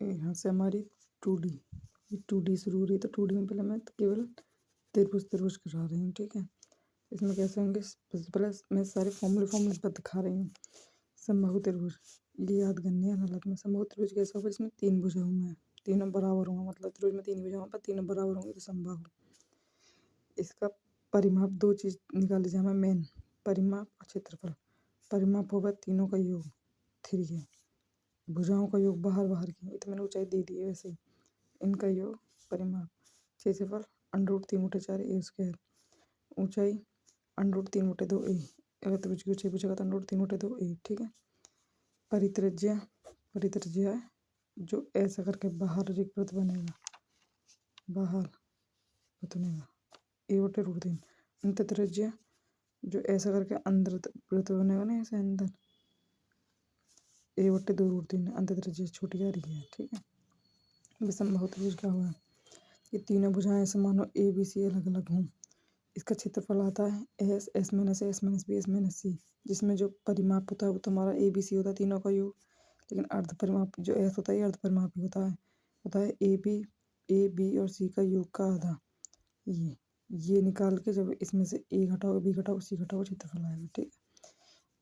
यहाँ से हमारी 2D, ये 2D शुरू हो रही है, तो 2D में पहले मैं केवल त्रिभुज त्रिभुज करा रही हूँ। ठीक है, इसमें कैसे होंगे, सबसे पहले मैं सारे फॉर्मूले पर दिखा रही हूँ। समबाहु त्रिभुज, ये याद करनी है हालत में। समबाहु त्रिभुज कैसा होगा, इसमें 3 भुजा होंगे, तीनों बराबर होंगे, मतलब त्रिभुज में 3 भुजा होंगे पर तीनों बराबर होंगे तो समबाहु। इसका परिमाप 2 चीज़ निकाली जाए, हमें मेन परिमाप और क्षेत्रफल। परिमाप होगा तीनों का योग 3 है, भुजाओं का योग बाहर बाहर की, ये तो मैंने ऊंचाई दे दी है वैसे ही, इनका योग परिमाप। क्षेत्रफल √3/4 ए स्क्वायर, ऊंचाई √3/2 ए, अगर त्रिभुज की ऊंचाई पूछेगा तो √3/2 ए। ठीक है, परित्रिज्या, परित्रिज्या है जो ऐसा करके बाहर एक वृत्त बनेगा, बाहर वृत्त बनेगा a/√3। अंतत्रिज्या जो ऐसा करके अंदर वृत्त बनेगा ना, ऐसे अंदर a/2√3। अंतत्रिज्या छोटी आ रही है। ठीक है, विषमबाहु त्रिभुज क्या हुआ, ये तीनों भुजाएं समान हो, ए बी सी अलग अलग हों। इसका क्षेत्रफल आता है S, S minus A, S minus B, S minus C, जिसमें जो परिमाप होता है वो तुम्हारा ए बी सी होता है, तीनों का योग। लेकिन अर्ध परिमाप जो एस होता है ये अर्ध परिमाप ही होता है ए बी और सी का योग का आधा। ये निकाल के जब इसमें से ए घटाओ, बी घटाओ, सी घटाओ, क्षेत्रफल आएगा। ठीक है,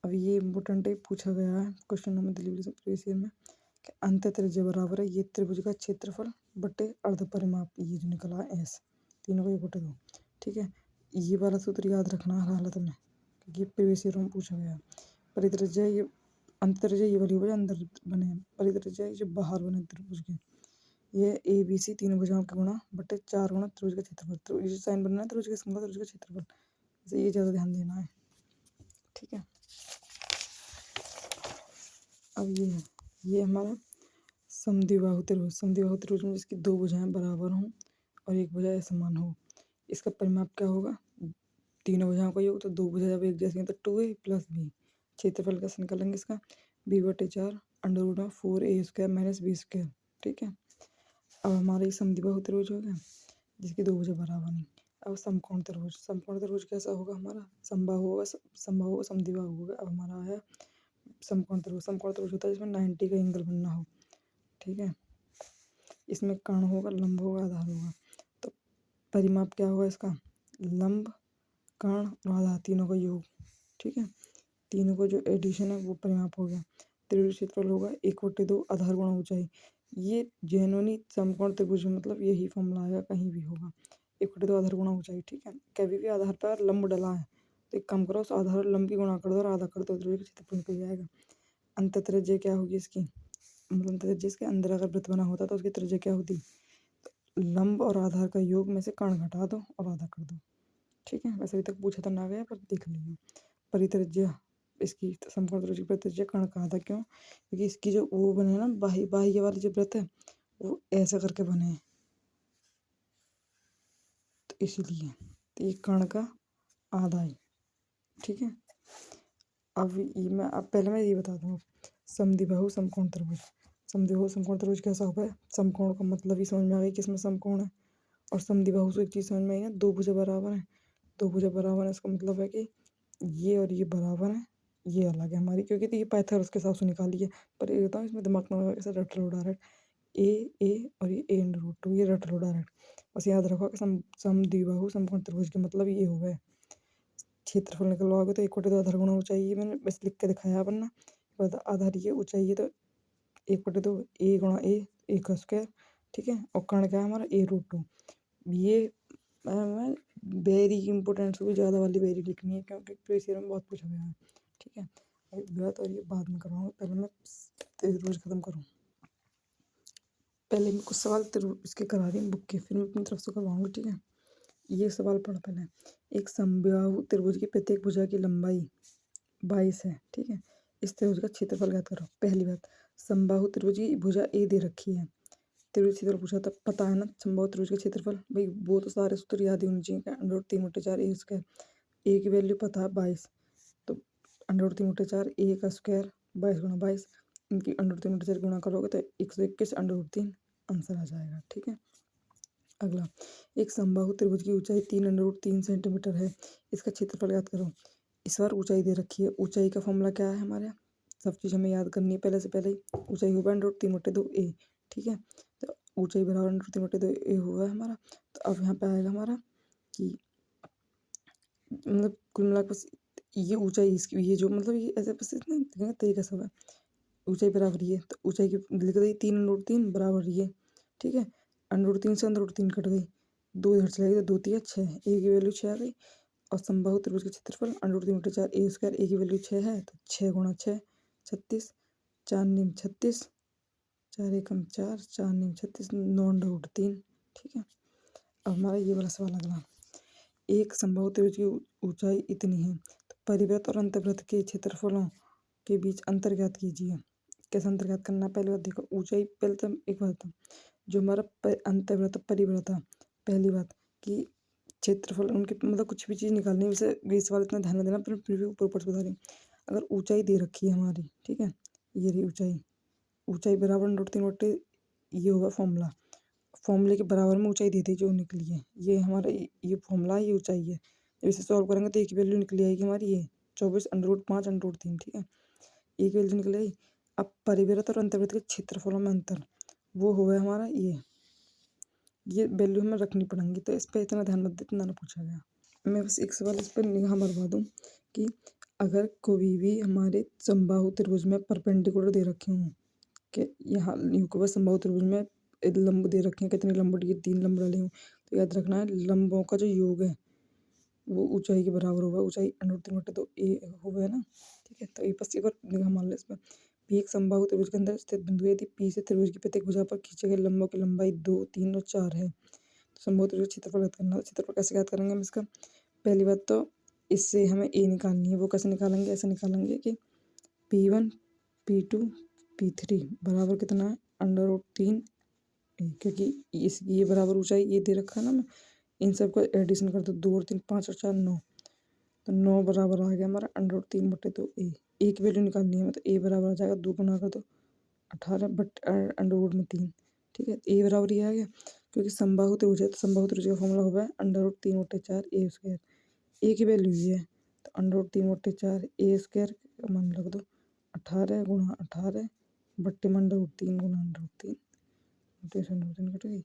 अब ये इम्पोर्टेंट है, पूछा गया है क्वेश्चन नंबर दिल्ली से प्रीवियस ईयर में कि अंतःत्रिज्या बराबर है ये त्रिभुज का क्षेत्रफल बटे अर्ध परिमाप, ये जो निकला है एस, तीनों का योग बटे 2। ठीक है, ये वाला सूत्र याद रखना हर हालत में क्योंकि प्रीवियस ईयर में पूछा गया है। परित्रिज्या ये अंतर्ज्या ये वाली वजह अंदर बने हैं, परित्रिज्या ये जो बाहर बने त्रिभुज के, ये ए बी सी तीनों भुजाओं के गुणा बटे 4 गुणा त्रिभुज का क्षेत्रफल। तो ये साइन बनना है त्रिभुज के समूह का त्रिभुज का क्षेत्रफल, इसे ये ज़्यादा ध्यान देना है। ठीक है, अब ये हमारा समद्विबाहु त्रिभुज। समद्विबाहु त्रिभुज में जिसकी 2 भुजाएं बराबर हों और एक भुजा असमान हो, इसका परिमाप क्या होगा, तीनों भुजाओं का योग, तो 2 भुजा जब एक जैसी हैं तो 2a प्लस b। क्षेत्रफल कैसे निकालेंगे इसका, b/4 √4a² माइनस b²। ठीक है, अब हमारा ये समद्विबाहु त्रिभुज हो गया जिसकी 2 भुजा बराबर नहीं। अब समकोण त्रिभुज, समकोण त्रिभुज कैसा होगा हमारा, समबाहु होगा, समबाहु होगा, समद्विबाहु होगा। अब हमारा है समकोण त्रिभुज। समकोण त्रिभुज होता है जिसमें 90 का एंगल बनना हो। ठीक है, इसमें कर्ण होगा, लंब होगा, आधार होगा। तो परिमाप क्या होगा इसका, लंब, कर्ण और आधार तीनों का योग। ठीक है, तीनों का जो एडिशन है वो परिमाप हो गया। त्रिभुज क्षेत्रफल होगा 1/2 आधार गुणा ऊंचाई। ये जेनुइनली समकोण त्रिभुज मतलब यही फॉर्मूला आएगा, कहीं भी होगा 1/2 आधार गुणा ऊंचाई। ठीक है, कभी भी आधार पर लंब डला है तो एक काम करो, उस आधार और लंब की गुणा कर दो और आधा कर दो, त्रिभुज का क्षेत्रफल निकल जाएगा। अंतःत्रिज्या क्या होगी इसकी, मतलब अंतःत्रिज्या इसके अंदर अगर वृत्त बना होता तो उसकी त्रिज्या क्या होती, लंब और आधार का योग में से कर्ण घटा दो और आधा कर दो। ठीक है, वैसे अभी तक पूछा तो ना गया पर देख लीजिए। परित्रिज्या इसकी समकोण त्रिभुज की परित्रिज्या कर्ण का आधा, क्यों, क्योंकि इसकी जो वो बने ना बाह्य वाली जो वृत्त है वो ऐसा करके बने हैं, तो इसीलिए तो ये कर्ण का आधा है। ठीक है, अब पहले मैं ये बता दूँ, समद्विबाहु समकोण त्रिभुज। समद्विबाहु समकोण त्रिभुज कैसा होगा, समकोण का मतलब ही समझ में आ गई किसमें समकोण है, और समद्विबाहु से एक चीज़ समझ में आई ना, 2 भुजा बराबर है। 2 भुजा बराबर है इसका मतलब है कि ये और ये बराबर है, ये अलग है हमारी, क्योंकि तो ये पाइथागोरस के हिसाब से निकाली है। पर ये बताऊँ इसमें दिमाग में ऐसा रट लो डायरेक्ट, ए और ये a/√2, ये रट लो डायरेक्ट। बस याद रखो कि समद्विबाहु समकोण त्रिभुज के मतलब ये हो गए। क्षेत्रफल निकलवाओगे तो 1/2 आधार गुणा ऊंचाई, ये मैंने बस लिख के दिखाया, वरना आधार ये ऊंचाई है तो 1/2 a गुणा a का स्क्वायर। ठीक है, और कर्ण क्या है हमारा a√2। ये मैं वेरी इंपॉर्टेंट से भी ज़्यादा वाली वेरी लिखनी है क्योंकि प्रीवियस ईयर में बहुत पूछा गया है। ठीक है, गलत और ये बाद में करवाऊँगा, पहले मैं त्रिभुज खत्म करूँ। पहले मैं कुछ सवाल इसके करा रही हूँ बुक के, फिर मैं अपनी तरफ से करवाऊँगी। ठीक है, ये सवाल पढ़ो पहले। एक समबाहु त्रिभुज की प्रत्येक भुजा की लंबाई 22 है। ठीक है, इस त्रिभुज का क्षेत्रफल ज्ञात करो। पहली बात, समबाहु त्रिभुज की भुजा ए दे रखी है, त्रिभुज क्षेत्रफल पूछा था, पता है ना समबाहु त्रिभुज का क्षेत्रफल, भाई वो तो सारे सूत्र याद ही होने चाहिए। √3/4 a², ए की वैल्यू पता है 22, तो √3/4 a का स्क्वायर 22 गुणा 22, इनकी √3/4 गुणा करोगे तो 121 √3 आंसर आ जाएगा। ठीक है, अगला, एक समबाहु त्रिभुज की ऊंचाई 3√3 सेंटीमीटर है, इसका क्षेत्रफल ज्ञात करो। इस बार ऊंचाई दे रखी है, ऊंचाई का फॉर्मूला क्या है हमारे, सब चीज़ हमें याद करनी है पहले से पहले ही। ऊंचाई होगा √3/2 a, ठीक है। तो ऊंचाई बराबर √3/2 ये हुआ है हमारा। तो अब यहाँ पे आएगा हमारा कि मतलब कुल मिला बस ये ऊंचाई इसकी ये जो मतलब ये ऐसे बस इतना दिखाने का तरीका सब है। ऊंचाई बराबर ये तो ऊंचाई की लिख दी 3√3 बराबर ये, ठीक है। √3 से √3 कट गई, 2 इधर चला गया तो 2 तिया 6, ए की वैल्यू 6 आ गई। और समबाहु त्रिभुज का क्षेत्रफल √3/4 ए स्क्वायर, ए की वैल्यू 6 है तो 6 गुणा 6 36, 4 नीम 36, 4 एकम 4, 4 नीम 36, 9√3, ठीक है। अब हमारा ये वाला सवाल अगला, एक समबाहु त्रिभुज की ऊंचाई इतनी है तो परिवृत्त और अंतर्वृत्त के क्षेत्रफलों के बीच अंतर ज्ञात कीजिए। कैसे अंतर ज्ञात करना, पहली बात देखो ऊंचाई, पहले तो एक बात था जो हमारा अंतर्वृत्त परिवृत्त था, पहली बात कि क्षेत्रफल उनके मतलब कुछ भी चीज़ निकालनी है, वैसे ये सवाल इतना ध्यान में देना, पर फिर भी ऊपर से बता रही हूँ। अगर ऊंचाई दे रखी है हमारी, ठीक है, ये रही ऊंचाई, ऊंचाई बराबर √3/, ये होगा फॉर्मूला, फॉर्मूले के बराबर में ऊंचाई दे दी जो निकली है, ये हमारा ये फॉर्मूला ये ऊंचाई है। जब इसे सॉल्व करेंगे तो एक वैल्यू निकली आएगी हमारी ये 24√5/3, ठीक है, एक वैल्यू निकल आई। अब परिवृत्त और अंतर्वृत्त के क्षेत्रफलों में अंतर वो हुआ हमारा ये वैल्यू हमें रखनी पड़ेंगी, तो इस पर इतना ध्यान मत दे, इतना ना पूछा गया। मैं बस एक सवाल इस पर निगाह मरवा दूँ कि अगर कोई भी हमारे समबाहु त्रिभुज में परपेंडिकुलर दे रखे हों कि यहाँ यूं समबाहु त्रिभुज में लंब दे रखे हैं, कितने लंब दिए 3 लंब डाले हों, तो याद रखना है लंबों का जो योग है वो ऊंचाई के बराबर होगा, ऊंचाई √3/2 ए होगा ना, ठीक है। तो ये बस एक बार निगाह मान लो इसमें। पी एक समबाहु त्रिभुज के अंदर स्थित बिंदु है, यदि पी से त्रिभुज की प्रत्येक भुजा पर खींचे गए लंबों की लंबाई 2, 3 और 4 है तो समबाहु त्रिभुज का क्षेत्रफल ज्ञात करना। क्षेत्रफल कैसे ज्ञात करेंगे हम इसका, पहली बात तो इससे हमें ए निकालनी है, वो कैसे निकालेंगे, ऐसे निकालेंगे कि P1 P2 P3 बराबर कितना है √3, क्योंकि इसकी ये बराबर ऊंचाई ये दे रखा है ना, मैं इन सब का एडिशन कर दो, 2 और 3 5 और 4 9, तो 9 बराबर आ गया हमारा √3/2 ए। ए की वैल्यू निकालनी है, मतलब ए बराबर आ जाएगा 2 गुना कर दो 18 बट √3, ठीक है। ए बराबर ये आ गया, क्योंकि समबाहु त्रिभुज है तो समबाहु त्रिभुज का फॉर्मूला होगा √3/4 ए स्क्वायर, ए की वैल्यू ये है तो √3/4 ए स्क्वायर मान रख दो 18 गुणा 18 बट्टे में √3 गुणा √3, कट गई,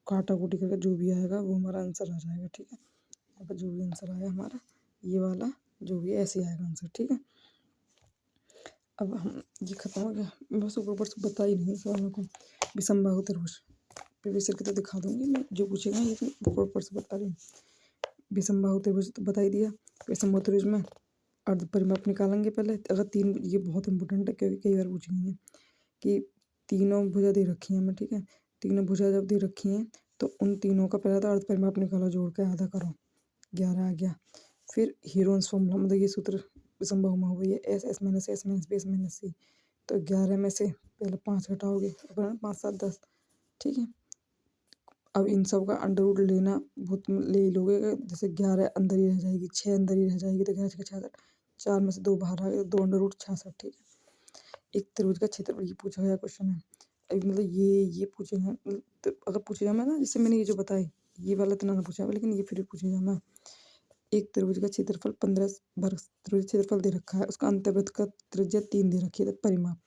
काटा कूटी करके जो भी आएगा वो हमारा आंसर आ जाएगा, ठीक है। यहाँ पर जो भी आंसर आया हमारा ये वाला जो भी ऐसे आएगा आंसर, ठीक है। अब हम ये खत्म हो गया, बस ऊपर से बता ही नहीं सवालों को, विषमबाहु त्रिभुज प्रीवियस ईयर के तो दिखा दूंगी मैं, जो पूछेगा ये ऊपर से बता रही हूँ। विषमबाहु त्रिभुज तो बता ही दिया, विषमबाहु त्रिभुज में अर्ध परिमाप निकालेंगे पहले। अगर तीन, ये बहुत इंपॉर्टेंट है क्योंकि कई बार पूछी गई है कि तीनों भुजा दे रखी हैं हमें, ठीक है, तीनों भुजा जब दे रखी हैं तो उन तीनों का पहला तो अर्ध परिमाप निकालो, जोड़ के आधा करो, 11 आ गया। फिर हीरोन्स फॉर्मूला मतलब ये सूत्र विषमबाहु में हो गई है, S minus S minus B S minus C, तो 11 में से पहले 5 घटाओगे, 5 7 10, ठीक है। अब इन सब का अंडर रूट लेना बहुत ले ही लोगे, जैसे 11 अंदर ही रह जाएगी, 6 अंदर ही रह जाएगी तो 11 6 66, 4 में से 2 बाहर आ गए, 2 √66, ठीक है। एक त्रिभुज का क्षेत्रफल ये पूछा गया क्वेश्चन है, अभी मतलब ये पूछेगा तो अगर पूछेगा मैं ना, जैसे मैंने ये जो बताई ये वाला इतना ना पूछा, लेकिन ये फिर पूछेगा मैं, एक त्रिभुज का क्षेत्रफल 15 वर्ग त्रिभुज क्षेत्रफल दे रखा है, उसका अंतर्वृत्त का त्रिज्या 3 दे रखी है, तो परिमाप।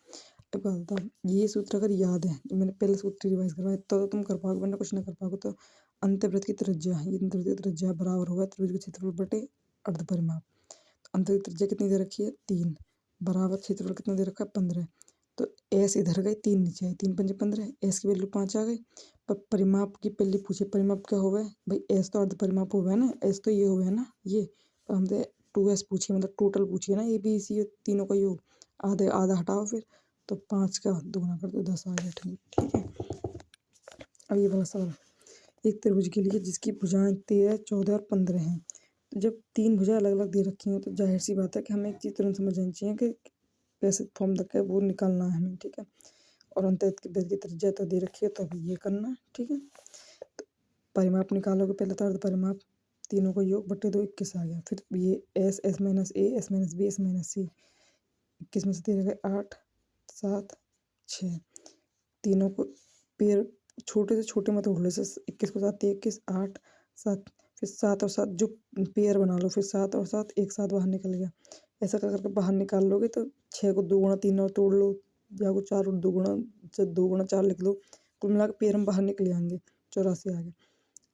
अब कहता हूँ ये सूत्र अगर याद है, जो मैंने पहले सूत्र रिवाइज करवाया तो तुम कर पाओगे, वरना कुछ ना कर पाओगे। तो अंतर्वृत्त की त्रिज्या, ये अंतर्वृत्त की त्रिज्या बराबर होगा त्रिभुज का क्षेत्रफल बटे अर्ध परिमाप। तो अंतर्वृत्त की त्रिज्या कितनी दे रखी है 3, बराबर क्षेत्रफल कितना दे रखा है 15, तो एस इधर गई 3 नीचे आई, 3 पंजे 15, एस की वैल्यू 5 आ गई। पर परिमाप की पहले पूछे, परिमाप क्या हो गया भाई, एस तो अर्ध परिमाप हो गया ना, एस तो ये हो गया ना ये, तो हमसे 2s पूछिए, मतलब टोटल पूछिए ना, ए बी सी तीनों का योग, आधे आधा हटाओ फिर, तो 5 का 2 गुना कर दो 10 आ गया, ठीक है। अब ये वाला सवाल, एक त्रिभुज के लिए जिसकी भुजाएं 13 14 और 15 हैं, तो जब 3 भुजाएं अलग अलग दे रखी हो तो जाहिर सी बात है कि हमें एक चीज़ तुरंत समझ जानी चाहिए कि कैसे फॉर्म तक है वो निकालना है हमें, ठीक है। और अंतर्वृत्त की त्रिज्या तो दे रखी है तो अभी ये करना है, ठीक है। तो परिमाप निकालोगे, पहले तो अर्ध परिमाप, तीनों का योग बटे 2 21 आ गया। फिर ये S minus A S minus B S minus C, 21 में से 13 गए 8 7 6, तीनों को पेयर छोटे से छोटे मत उड़, जैसे 21 को 7 21 8 7, फिर 7 और 7 जो पेयर बना लो, फिर 7 और 7 एक साथ बाहर निकल गया। ऐसा कर करके बाहर निकाल लोगे तो 6 को 2 गुणा 3 और तोड़ लो, या को 4 और 2 गुणा 4 लिख लो, कुल मिला के पेड़ हम बाहर निकल आएंगे, 84 आ गया।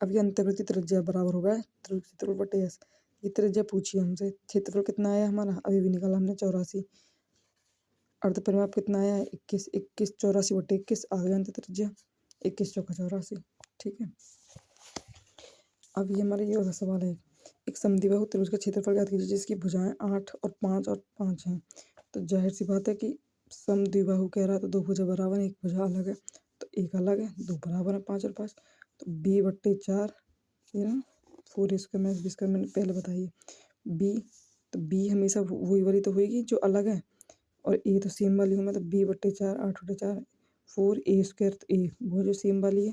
अब ये अंतर्वृत्ति त्रिज्या बराबर होगा त्रिभुज क्षेत्रफल बटे एस। ये त्रिज्या पूछी हमसे, क्षेत्रफल कितना आया हमारा अभी भी निकाला हमने 84। अर्ध परिमाप कितना आया है 21, 21 84 बटे 21 आ गया अंत त्रिज्या 21 चौका 84। ठीक है, अब ये हमारा ये वाला सवाल है, एक समद्विबाहु त्रिभुज का क्षेत्रफल ज्ञात कीजिए जिसकी भुजाएं 8 और 5 हैं। तो जाहिर सी बात है कि समद्विबाहु कह रहा है तो दो भुजा बराबर है, एक भुजा अलग है तो एक अलग है, दो बराबर है 5 और 5। तो b/4 ये ना 4 स्क्वायर माइनस बी स्क्वायर मैंने पहले बताइए b, तो b हमेशा वही वाली तो होगी जो अलग है और a तो सेम वाली होगी, मतलब b/4 8/4 4 a स्क्वायर, तो a वो जो सेम वाली है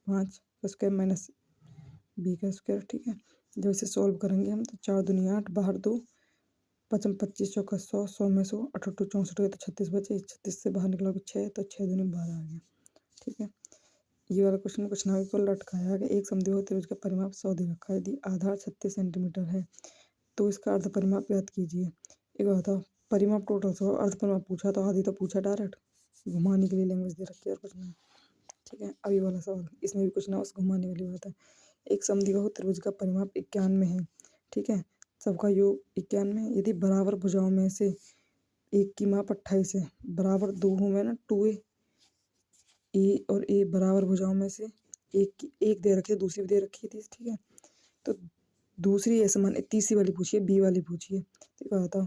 5 का स्क्वायर माइनस b का स्क्वायर। ठीक है, जब इसे सॉल्व करेंगे हम तो 4 दूनी 8 बाहर 2 5 25 चौका 100 100 में 100 8 8 64 गए तो 36 बचे, 36 से बाहर निकलोगे 6 तो 6 दूनी 12 आ गया। ठीक है, ये वाला क्वेश्चन कुछ ना को लटकाया गया। एक समद्विबाहु त्रिभुज का परिमाप 100 दे रखा है, यदि आधार 36 सेंटीमीटर है तो इसका अर्ध परिमाप ज्ञात कीजिए। एक बताओ, परिमाप टोटल 100, अर्ध परिमाप पूछा तो आधी तो पूछा डायरेक्ट, घुमाने के लिए लैंग्वेज दे रखी है और कुछ नहीं। ठीक है, अभी वाला सवाल इसमें भी कुछ ना उस घुमाने वाली बात है। एक समद्विबाहु त्रिभुज का परिमाप 91 है। ठीक है, सबका योग 91 है। यदि बराबर भुजाओं में से एक की माप 28 है, बराबर दो हूँ मैं ना 2a और a बराबर भुजाओं में से एक दे रखी है, दूसरी भी दे रखी है। ठीक है, तो दूसरी ऐसे मान तीसरी वाली पूछिए, बी वाली पूछिए। ठीक है, बताओ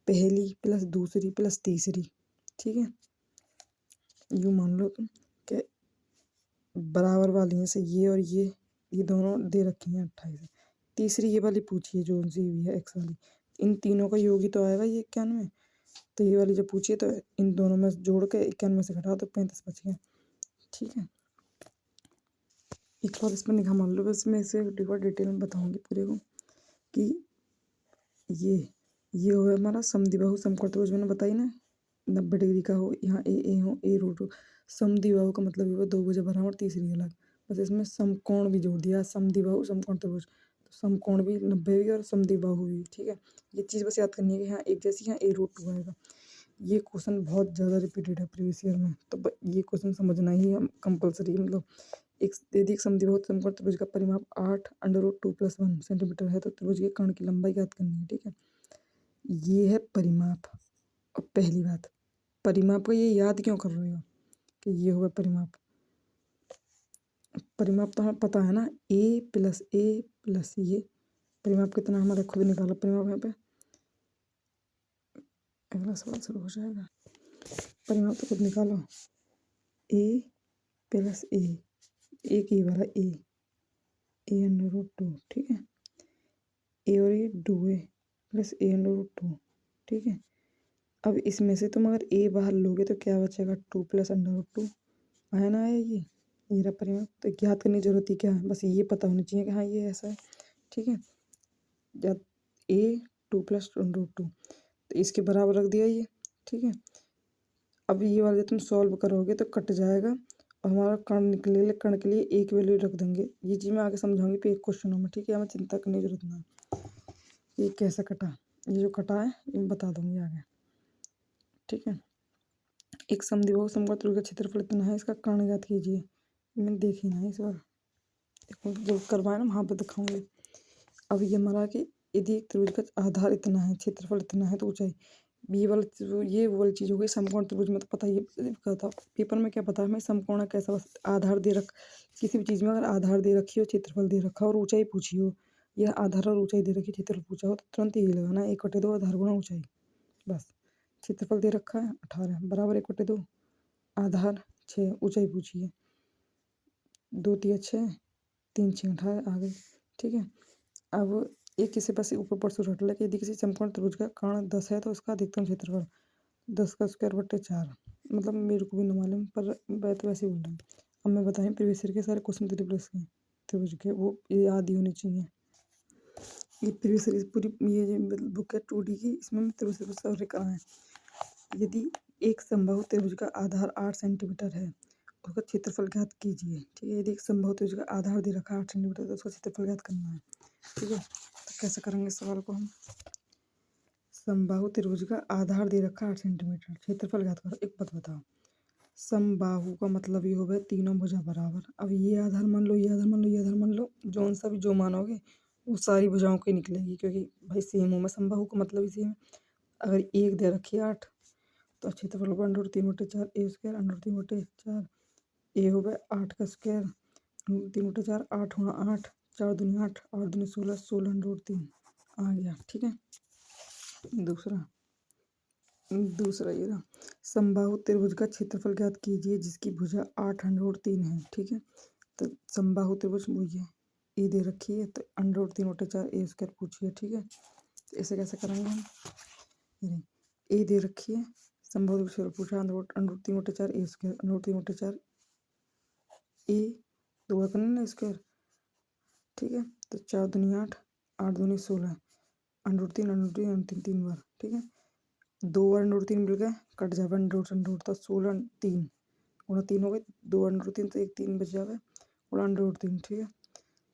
पहली प्लस दूसरी प्लस तीसरी। ठीक है, यूँ मान लो तुम कि बराबर वाली में से ये और ये दोनों दे रखी हैं 28। तीसरी ये वाली पूछिए जो सी भी है एक्स वाली, इन तीनों का योग ही तो आएगा ये 91। तो ये वाली जब पूछिए तो इन दोनों में जोड़ के 91 से घटाओ तो 35 बच गया। ठीक है, एक बार इसमें निगाह मान लो, बस मैं इसे डिटेल में बताऊंगी पूरे को कि ये हो हमारा समद्विबाहु समकोण त्रिभुज मैंने बताई ना 90 डिग्री का हो, यहाँ ए हो ए रूट हो। समद्विबाहु का मतलब ये दो भुजा बराबर तीसरी अलग, बस इसमें समकोण भी जोड़ दिया, समद्विबाहु समकोण त्रिभुज, तो समकोण भी 90 भी और समद्विबाहु भी। ठीक है, ये चीज़ बस याद करनी है कि यहाँ एक जैसी यहाँ a√2 आएगा। ये क्वेश्चन बहुत ज़्यादा रिपीटेड है प्रीवियस ईयर में, तो ये क्वेश्चन समझना ही हम कंपलसरी है। मतलब यदि एक समद्विबाहु समकोण त्रिभुज का परिमाप 8√2 + 1 सेंटीमीटर है तो त्रिभुज के कर्ण की लंबाई ज्ञात करनी है। ठीक है, ये है परिमाप। अब पहली बात, परिमाप को ये याद क्यों कर रहे हो कि ये हुआ परिमाप। परिमाप तो हमें पता है ना, a + ये परिमाप कितना हमारा खुद निकालो परिमाप। यहाँ पे अगला सवाल शुरू हो जाएगा, परिमाप तो खुद निकालो, a + a एक ही वाला a√2। ठीक है, a और ये 2a + a√2। ठीक है, अब इसमें से तुम अगर a बाहर लोगे तो क्या बचेगा 2 + √2 आया ना, आया ये रहा परिमाप। तो याद करने की जरूरत ही क्या है, बस ये पता होनी चाहिए कि हाँ ये ऐसा है। ठीक है, या a 2 + √2 तो इसके बराबर रख दिया ये। ठीक है, अब ये वाला जब तुम सॉल्व करोगे तो कट जाएगा और हमारा कर्ण के लिए एक वैल्यू रख देंगे। ये चीज़ मैं आगे समझाऊंगी पे एक क्वेश्चनों में। ठीक है, हमें चिंता करने की जरूरत ना है ये कैसे कटा, ये जो कटा है ये मैं बता दूंगी आगे। ठीक है, एक समद्विबाहु समकोण त्रिभुज का क्षेत्रफल इतना है, इसका कर्ण ज्ञात कीजिए। मैंने देखी ना इस बार, जब करवाए ना वहाँ पर दिखाऊंगी। अब ये हमारा कि यदि एक त्रिभुज का आधार इतना है, क्षेत्रफल इतना है तो ऊंचाई, ये वो वाली चीज़ हो गई। समकोण त्रिभुज में तो पता ही था, पेपर में क्या पता है हमें समकोण कैसा, बस आधार दे रख, किसी भी चीज़ में अगर आधार दे रखी हो, क्षेत्रफल दे रखा हो और ऊंचाई पूछी हो, या आधार और ऊंचाई दे रखी क्षेत्रफल पूछा हो तो तुरंत यही लगाना 1/2 आधार गुणा ऊंचाई। बस क्षेत्रफल दे रखा है 18 बराबर 1/2 आधार 6 ऊंचाई पूछी है, 2 × 6 3 × 6 18 आ गई। ठीक है, अब एक किसी पास ऊपर परसों रट ले कि यदि किसी समकोण त्रिभुज का कर्ण 10 है तो उसका अधिकतम क्षेत्रफल 10 का स्क्वायर बटे 4। मतलब मेरे को भी नहीं मालूम पर मैं तो वैसे ही बोल रहा हूँ। अब मैं बताएं प्रीवियस ईयर के सारे क्वेश्चन त्रिभुज के वो ये याद ही होनी चाहिए। ये प्रीवियस ईयर पूरी ये जो बुक है 2D की, इसमें मैं त्रिभुज सारे कराए हैं। यदि एक समबाहु त्रिभुज का आधार 8 सेंटीमीटर है उसका क्षेत्रफल ज्ञात कीजिए। ठीक है, यदि एक समबाहु त्रिभुज का आधार दे रखा है 8 सेंटीमीटर तो उसका क्षेत्रफल ज्ञात करना है। ठीक है, तो कैसे करेंगे सवाल को हम, समबाहु त्रिभुज का आधार दे रखा है 8 सेंटीमीटर, क्षेत्रफल ज्ञात करो। एक बात बताओ, समबाहु का मतलब ये हो गया तीनों भुजा बराबर। अब ये आधार मान लो, ये आधार मान लो, ये आधार मान लो, जौन सा भी जो मानोगे वो सारी भुजाओं की निकलेगी, क्योंकि भाई सेम हो में समबाहु का मतलब ही सेम है। अगर एक दे रखी है 8 तो क्षेत्रफल होगा अंडर रूट 3/4 ए स्क्वायर अंडर रूट 3/4 ए हो गया 8 का स्क्वायर 3/4 8 होना 8 4 दूनी 8 8 दूनी 16 16 अंडर रूट 3 आ गया। ठीक है, दूसरा दूसरा ये रहा, समबाहु त्रिभुज का क्षेत्रफल ज्ञात कीजिए जिसकी भुजा 8 अंडर रूट 3 है। ठीक है, तो समबाहु त्रिभुज वही है, ए दे रखी है तो अंडर रूट 3/4 ए स्क्वायर पूछिए। ठीक है, तो ऐसे कैसे करेंगे हम, ए दे रखी है, समबाहु त्रिभुज पूछा अंडर रूट 3/4 ए स्क्वायर अंडर रूट 3/4 ए दो करना ना स्क्वायर। ठीक है, तो 4 दूनी 8 8 दूनी 16 under root 3 under root 3 under 3 3 बार। ठीक है, 2 बार अंडर रूट 3 मिल गया, कट जाएगा अंडर रूट तो 16 3 गुणा 3 हो गए, 2 अंडर रूट 3 तो एक 3 बच जाएगा गुणा अंडर रूट 3। ठीक है,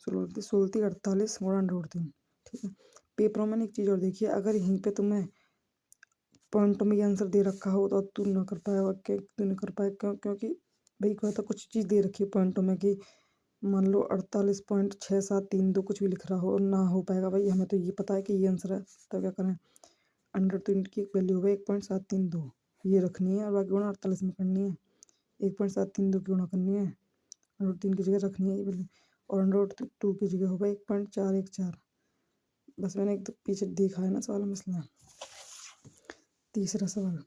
16 16 48 गुणा अंडर रूट 3। ठीक है, पेपरों में एक चीज़ और देखिए, अगर यहीं पे तुम्हें पॉइंटों में ये आंसर दे रखा हो तो तू ना कर पाएगा, क्या तू नहीं कर पाएगा, क्योंकि भाई क्या होता कुछ चीज़ दे रखी है पॉइंटों में कि मान लो 48.6732 कुछ भी लिख रहा हो और ना हो पाएगा। भाई हमें तो ये पता है कि ये आंसर है, तो क्या करें, अंडर 3 की वैल्यू होगा 1.732 ये रखनी है और बाकी गुणा 48 में करनी है, 1.732 की गुणा करनी है, अंडर 3 की जगह रखनी है ये वैल्यू, और अंडर 2 की जगह होगा 1.414। बस मैंने एक पीछे देखा है ना सवाल में इसलिए। तीसरा सवाल,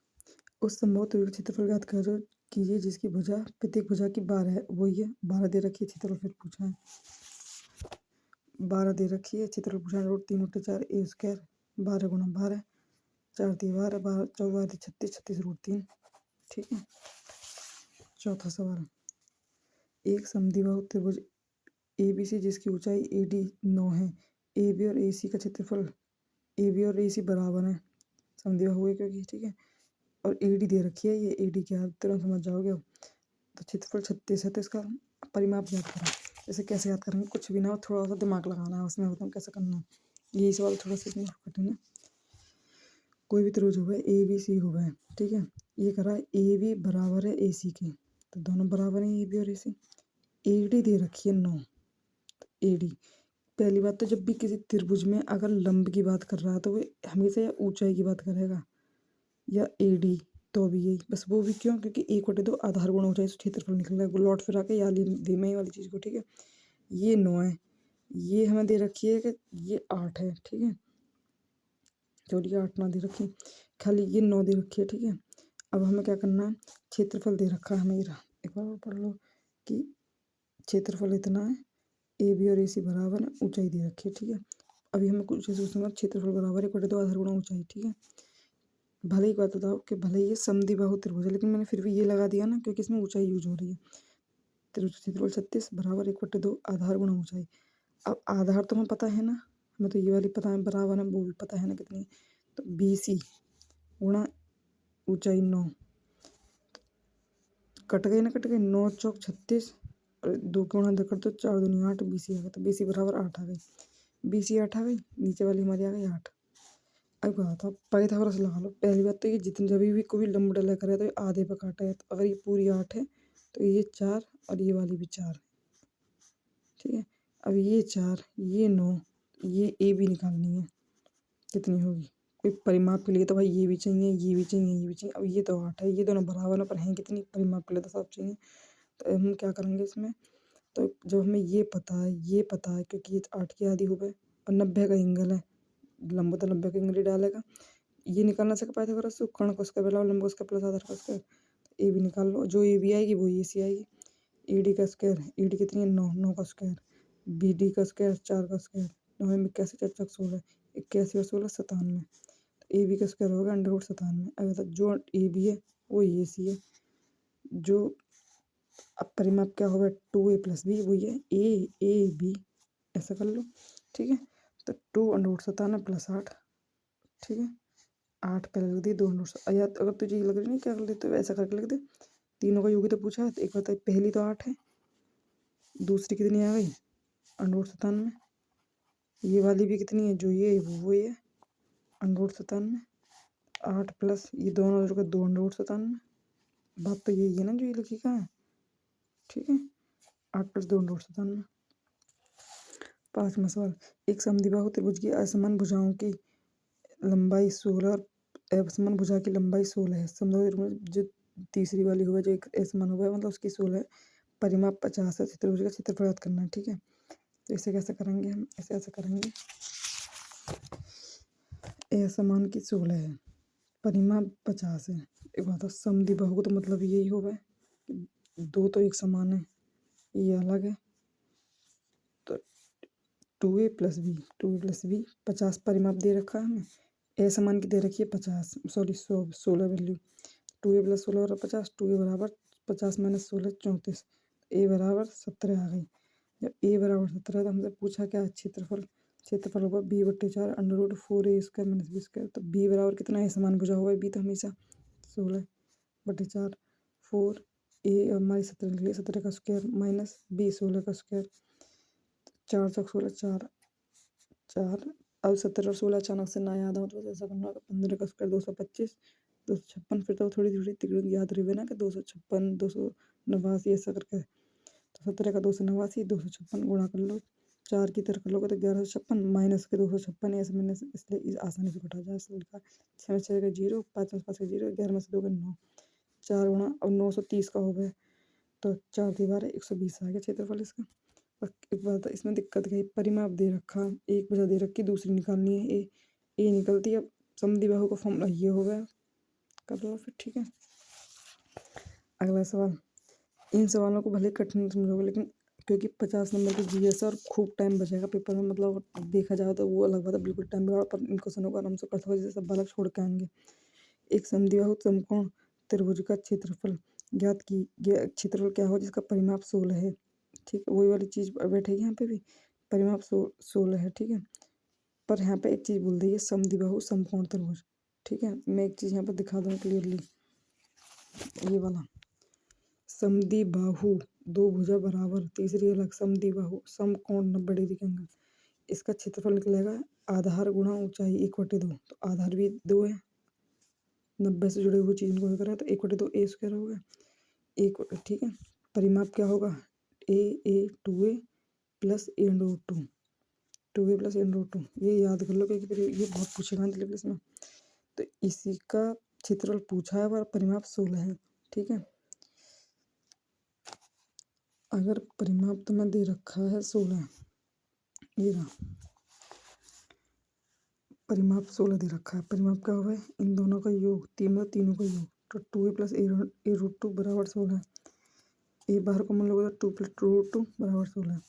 उस संभव त्रिभुज क्षेत्रफल ज्ञात करो कीजिए जिसकी भुजा प्रत्येक भुजा की 12 है। वही है 12 दे रखी है, क्षेत्रफल फिर पूछा है 12 दे रखी है, क्षेत्रफल पूछा है रूट 3/4 ए स्क्वायर 12 गुणा 12 4 दी 12 12 14 36 36 रूट 3। ठीक है, चौथा सवाल, एक समद्विबाहु त्रिभुज ए बी सी जिसकी ऊंचाई ए डी 9 है, ए बी और ए सी का क्षेत्रफल ए बी और ए सी बराबर है, समद्विबाहु है क्योंकि। ठीक है, और ए डी दे रखी है, ये ए डी क्या है तुरंत समझ जाओगे। तो क्षेत्रफल 36 है तो इसका परिमाप याद करें। इसे कैसे याद करेंगे, कुछ भी ना हो, थोड़ा सा दिमाग लगाना है उसमें, बताऊँ कैसे करना है। यही सवाल थोड़ा सा इसमें कठिन है। कोई भी त्रिभुज हो ए बी सी हो गए। ठीक है, ये करा ए बी बराबर है ए सी के, तो दोनों बराबर हैं ए बी और ए सी। ए डी दे रखी है 9, ए डी पहली बात तो जब भी किसी त्रिभुज में अगर लंब की बात कर रहा है तो वो हमेशा या ऊंचाई की बात करेगा या ए डी, तो भी यही बस, वो भी क्यों, क्योंकि 1/2 आधार गुणा ऊंचाई से क्षेत्रफल निकल रहा है, लौट फिर आके या धीमे वाली चीज़ को। ठीक है, ये 9 है, ये हमें दे रखी है कि ये 8 है। ठीक है, चलिए 8 ना दे रखी, खाली ये 9 दे रखी है। ठीक है, अब हमें क्या करना है, क्षेत्रफल दे रखा है हमें, एक बार और पढ़ लो कि क्षेत्रफल इतना है, ए बी और ए सी बराबर है, ऊंचाई दे रखी है। ठीक है, अभी हमें कुछ सोचना, क्षेत्रफल बराबर है 1/2 आधार गुणा ऊंचाई। ठीक है, भले ही बात बताओ कि भले ये समद्विबाहु त्रिभुज है, लेकिन मैंने फिर भी ये लगा दिया ना क्योंकि इसमें ऊंचाई यूज हो रही है। त्रिभुज क्षेत्रफल 36 बराबर 1/2 आधार गुणा ऊंचाई। अब आधार तो हमें पता है ना, हमें तो ये वाली पता है बराबर है, वो भी पता है ना कितनी, तो बी सी गुणा ऊंचाई 9, कट गई ना, कट गई, 9 चौक 36 और 2 के गुणा कर दो, 4 दूनी 8 बी सी आ गया, तो बी सी बराबर 8 आ गई, बी सी 8 आ गई, नीचे वाली हमारी आ गई 8। अब कहा था पाइथागोरस लगा लो। पहली बात तो ये जितने जब भी कोई लंब डला करे तो ये आधे पे काटा है, तो अगर ये पूरी 8 है तो ये 4 और ये वाली भी 4 है। ठीक है, अब ये 4 ये 9 ये ए भी निकालनी है, कितनी होगी, कोई परिमाप के लिए तो भाई ये भी चाहिए, ये भी चाहिए, ये भी चाहिए। अब ये तो 8 है, ये दोनों बराबर है पर हैं कितनी, परिमाप के लिए तो सब चाहिए। तो हम क्या करेंगे इसमें, तो जब हमें ये पता है क्योंकि ये 8 की आधी हो गए और 90 का एंगल है, लंब तो 90 का एंगल ही डालेगा, ये निकालना सके पाइथागोरस से, कर्ण को उसका बेला लंब उसका प्लस आधार का स्क्वायर, तो ए भी निकाल लो, जो ए बी आएगी वो ए सी आएगी। ए डी का स्क्वायर, ए डी कितनी है 9, 9 का स्क्वायर, बी डी का स्क्वायर 4 का स्क्वायर, 9 में 81 4 चौक 16, 81 और 16 97, ए बी का स्क्वायर होगा अंडर रूट 97। अगर जो ए बी है वो ए सी है, जो अब परिमाप क्या होगा 2a + b वही है ए बी, ऐसा कर लो। ठीक है, तो 2 अंडर रूट 97 + 8। ठीक है, 8 पहले लिख दी, 2 अंडर रूट, या अगर तुझे ये लग रही नहीं क्या कर लेते तो ऐसा करके लिख दे, तीनों का योग ही तो पूछा है, तो एक बात है पहली तो 8 है, दूसरी कितनी आ गई अंडर रूट 97, ये वाली भी कितनी है जो ये वो है अंडर रूट 97, 8 प्लस ये दोनों का 2 अंडर रूट 97, बात तो यही है ना जो ये लिखी कहाँ है, ठीक है। 8+2 = 97। 5वां सवाल, एक समद्विबाहु त्रिभुज की असमान भुजाओं की लंबाई 16 और असमान भुजा की लंबाई 16 है। समद्विबाहु त्रिभुज जो तीसरी वाली हुआ जो एक असमान हुआ है मतलब उसकी 16 है, परिमाप 50 है, त्रिभुज का क्षेत्रफल ज्ञात करना है, ठीक है। तो इसे कैसे करेंगे हम, इसे ऐसे करेंगे, असमान की 16 है, परिमाप 50 है। एक बात है समद्विबाहु तो मतलब यही होगा कि दो तो एक समान है, ये अलग है, तो 2a+b 50 परिमाप दे रखा है हमें, ए समान की दे रखी है 50, सॉरी 16 वैल्यू, 2a+16 और 50, 2a बराबर 50 - 16 34, ए बराबर 17 आ गई। जब ए बराबर 17 तो हमसे पूछा क्या है क्षेत्रफल, क्षेत्रफल होगा b/4 √4a² - b²। तो b बराबर कितना है, समान भुजा हुआ है b तो हमेशा 16/4, 4 ए हमारी 17 निकली, 17 का स्क्वायर माइनस b 16 का स्क्वायर, 4 चौक 16 4 4। अब 17 और 16 अचानक से ना याद हो तो ऐसा करना होगा, 15 का स्क्वायर 225, 256, फिर तो थोड़ी थोड़ी तिकड़ी याद रही ना कि 256 289 ऐसा करके, तो 17 का 289 256 गुणा कर लो, 4 की तरफ कर लोगे तो 1156 माइनस के 256, ऐसे मैंने इसलिए आसानी से घटा जाए इसलिए लिखा। 6 में 6 का 0, 5 में 5 का 0, 11 में से 2 का 9, 4 गुणा अब 930 का हो गया, तो 4 × 12 120 आ गया क्षेत्रफल इसका। एक बात है इसमें दिक्कत गई, परिमाप दे रखा, एक भुजा दे रखी, दूसरी निकालनी है, ए निकलती है। अब समद्विबाहु का फॉर्मूला ये हो गया, कर लो फिर, ठीक है। अगला सवाल, इन सवालों को भले कठिन समझोगे लेकिन क्योंकि 50 नंबर की जीएस और खूब टाइम बचेगा पेपर में, मतलब देखा जाए तो वो अलग बात है, बिल्कुल टाइम बड़ा, पर इन क्वेश्चनों को आराम से करते हुए जैसे बालक छोड़ के आएंगे। एक समद्विबाहु समकोण त्रिभुज का क्षेत्रफल ज्ञात की, क्षेत्रफल क्या हो जिसका परिमाप 16 है, ठीक है। वही वाली चीज़ बैठेगी यहाँ पे भी, परिमाप 16 है, ठीक है। पर यहाँ पे एक चीज़ बोल दी है, समद्विबाहु समकोण त्रिभुज, ठीक है। मैं एक चीज़ यहाँ पर दिखा दूँ क्लियरली, ये वाला समद्विबाहु दो भुजा बराबर, तीसरी अलग, समद्विबाहु समकोण 90 डिग्री के एंगल, इसका क्षेत्रफल निकलेगा आधार गुणा ऊंचाई 1/2, तो आधार भी 2 है, 90 से जुड़े हुए चीज़ को करा तो 1/2 a² हो गया, एक, ठीक है। परिमाप क्या होगा, a 2a + a√2, 2a + a√2, ये याद कर लो क्योंकि फिर ये बहुत पूछेगा इंग्लिश में। तो इसी का क्षेत्रफल पूछा है और परिमाप 16 है, ठीक है। अगर परिमाप तुम्हें दे रखा है 16, ये रहा परिमाप 16 दे रखा है, परिमाप क्या होगा इन दोनों का योग, तीनों का योग, तो 2a + a√2 बराबर 16, ए बाहर को मान लोगे तो 2 + √2 बराबर 16,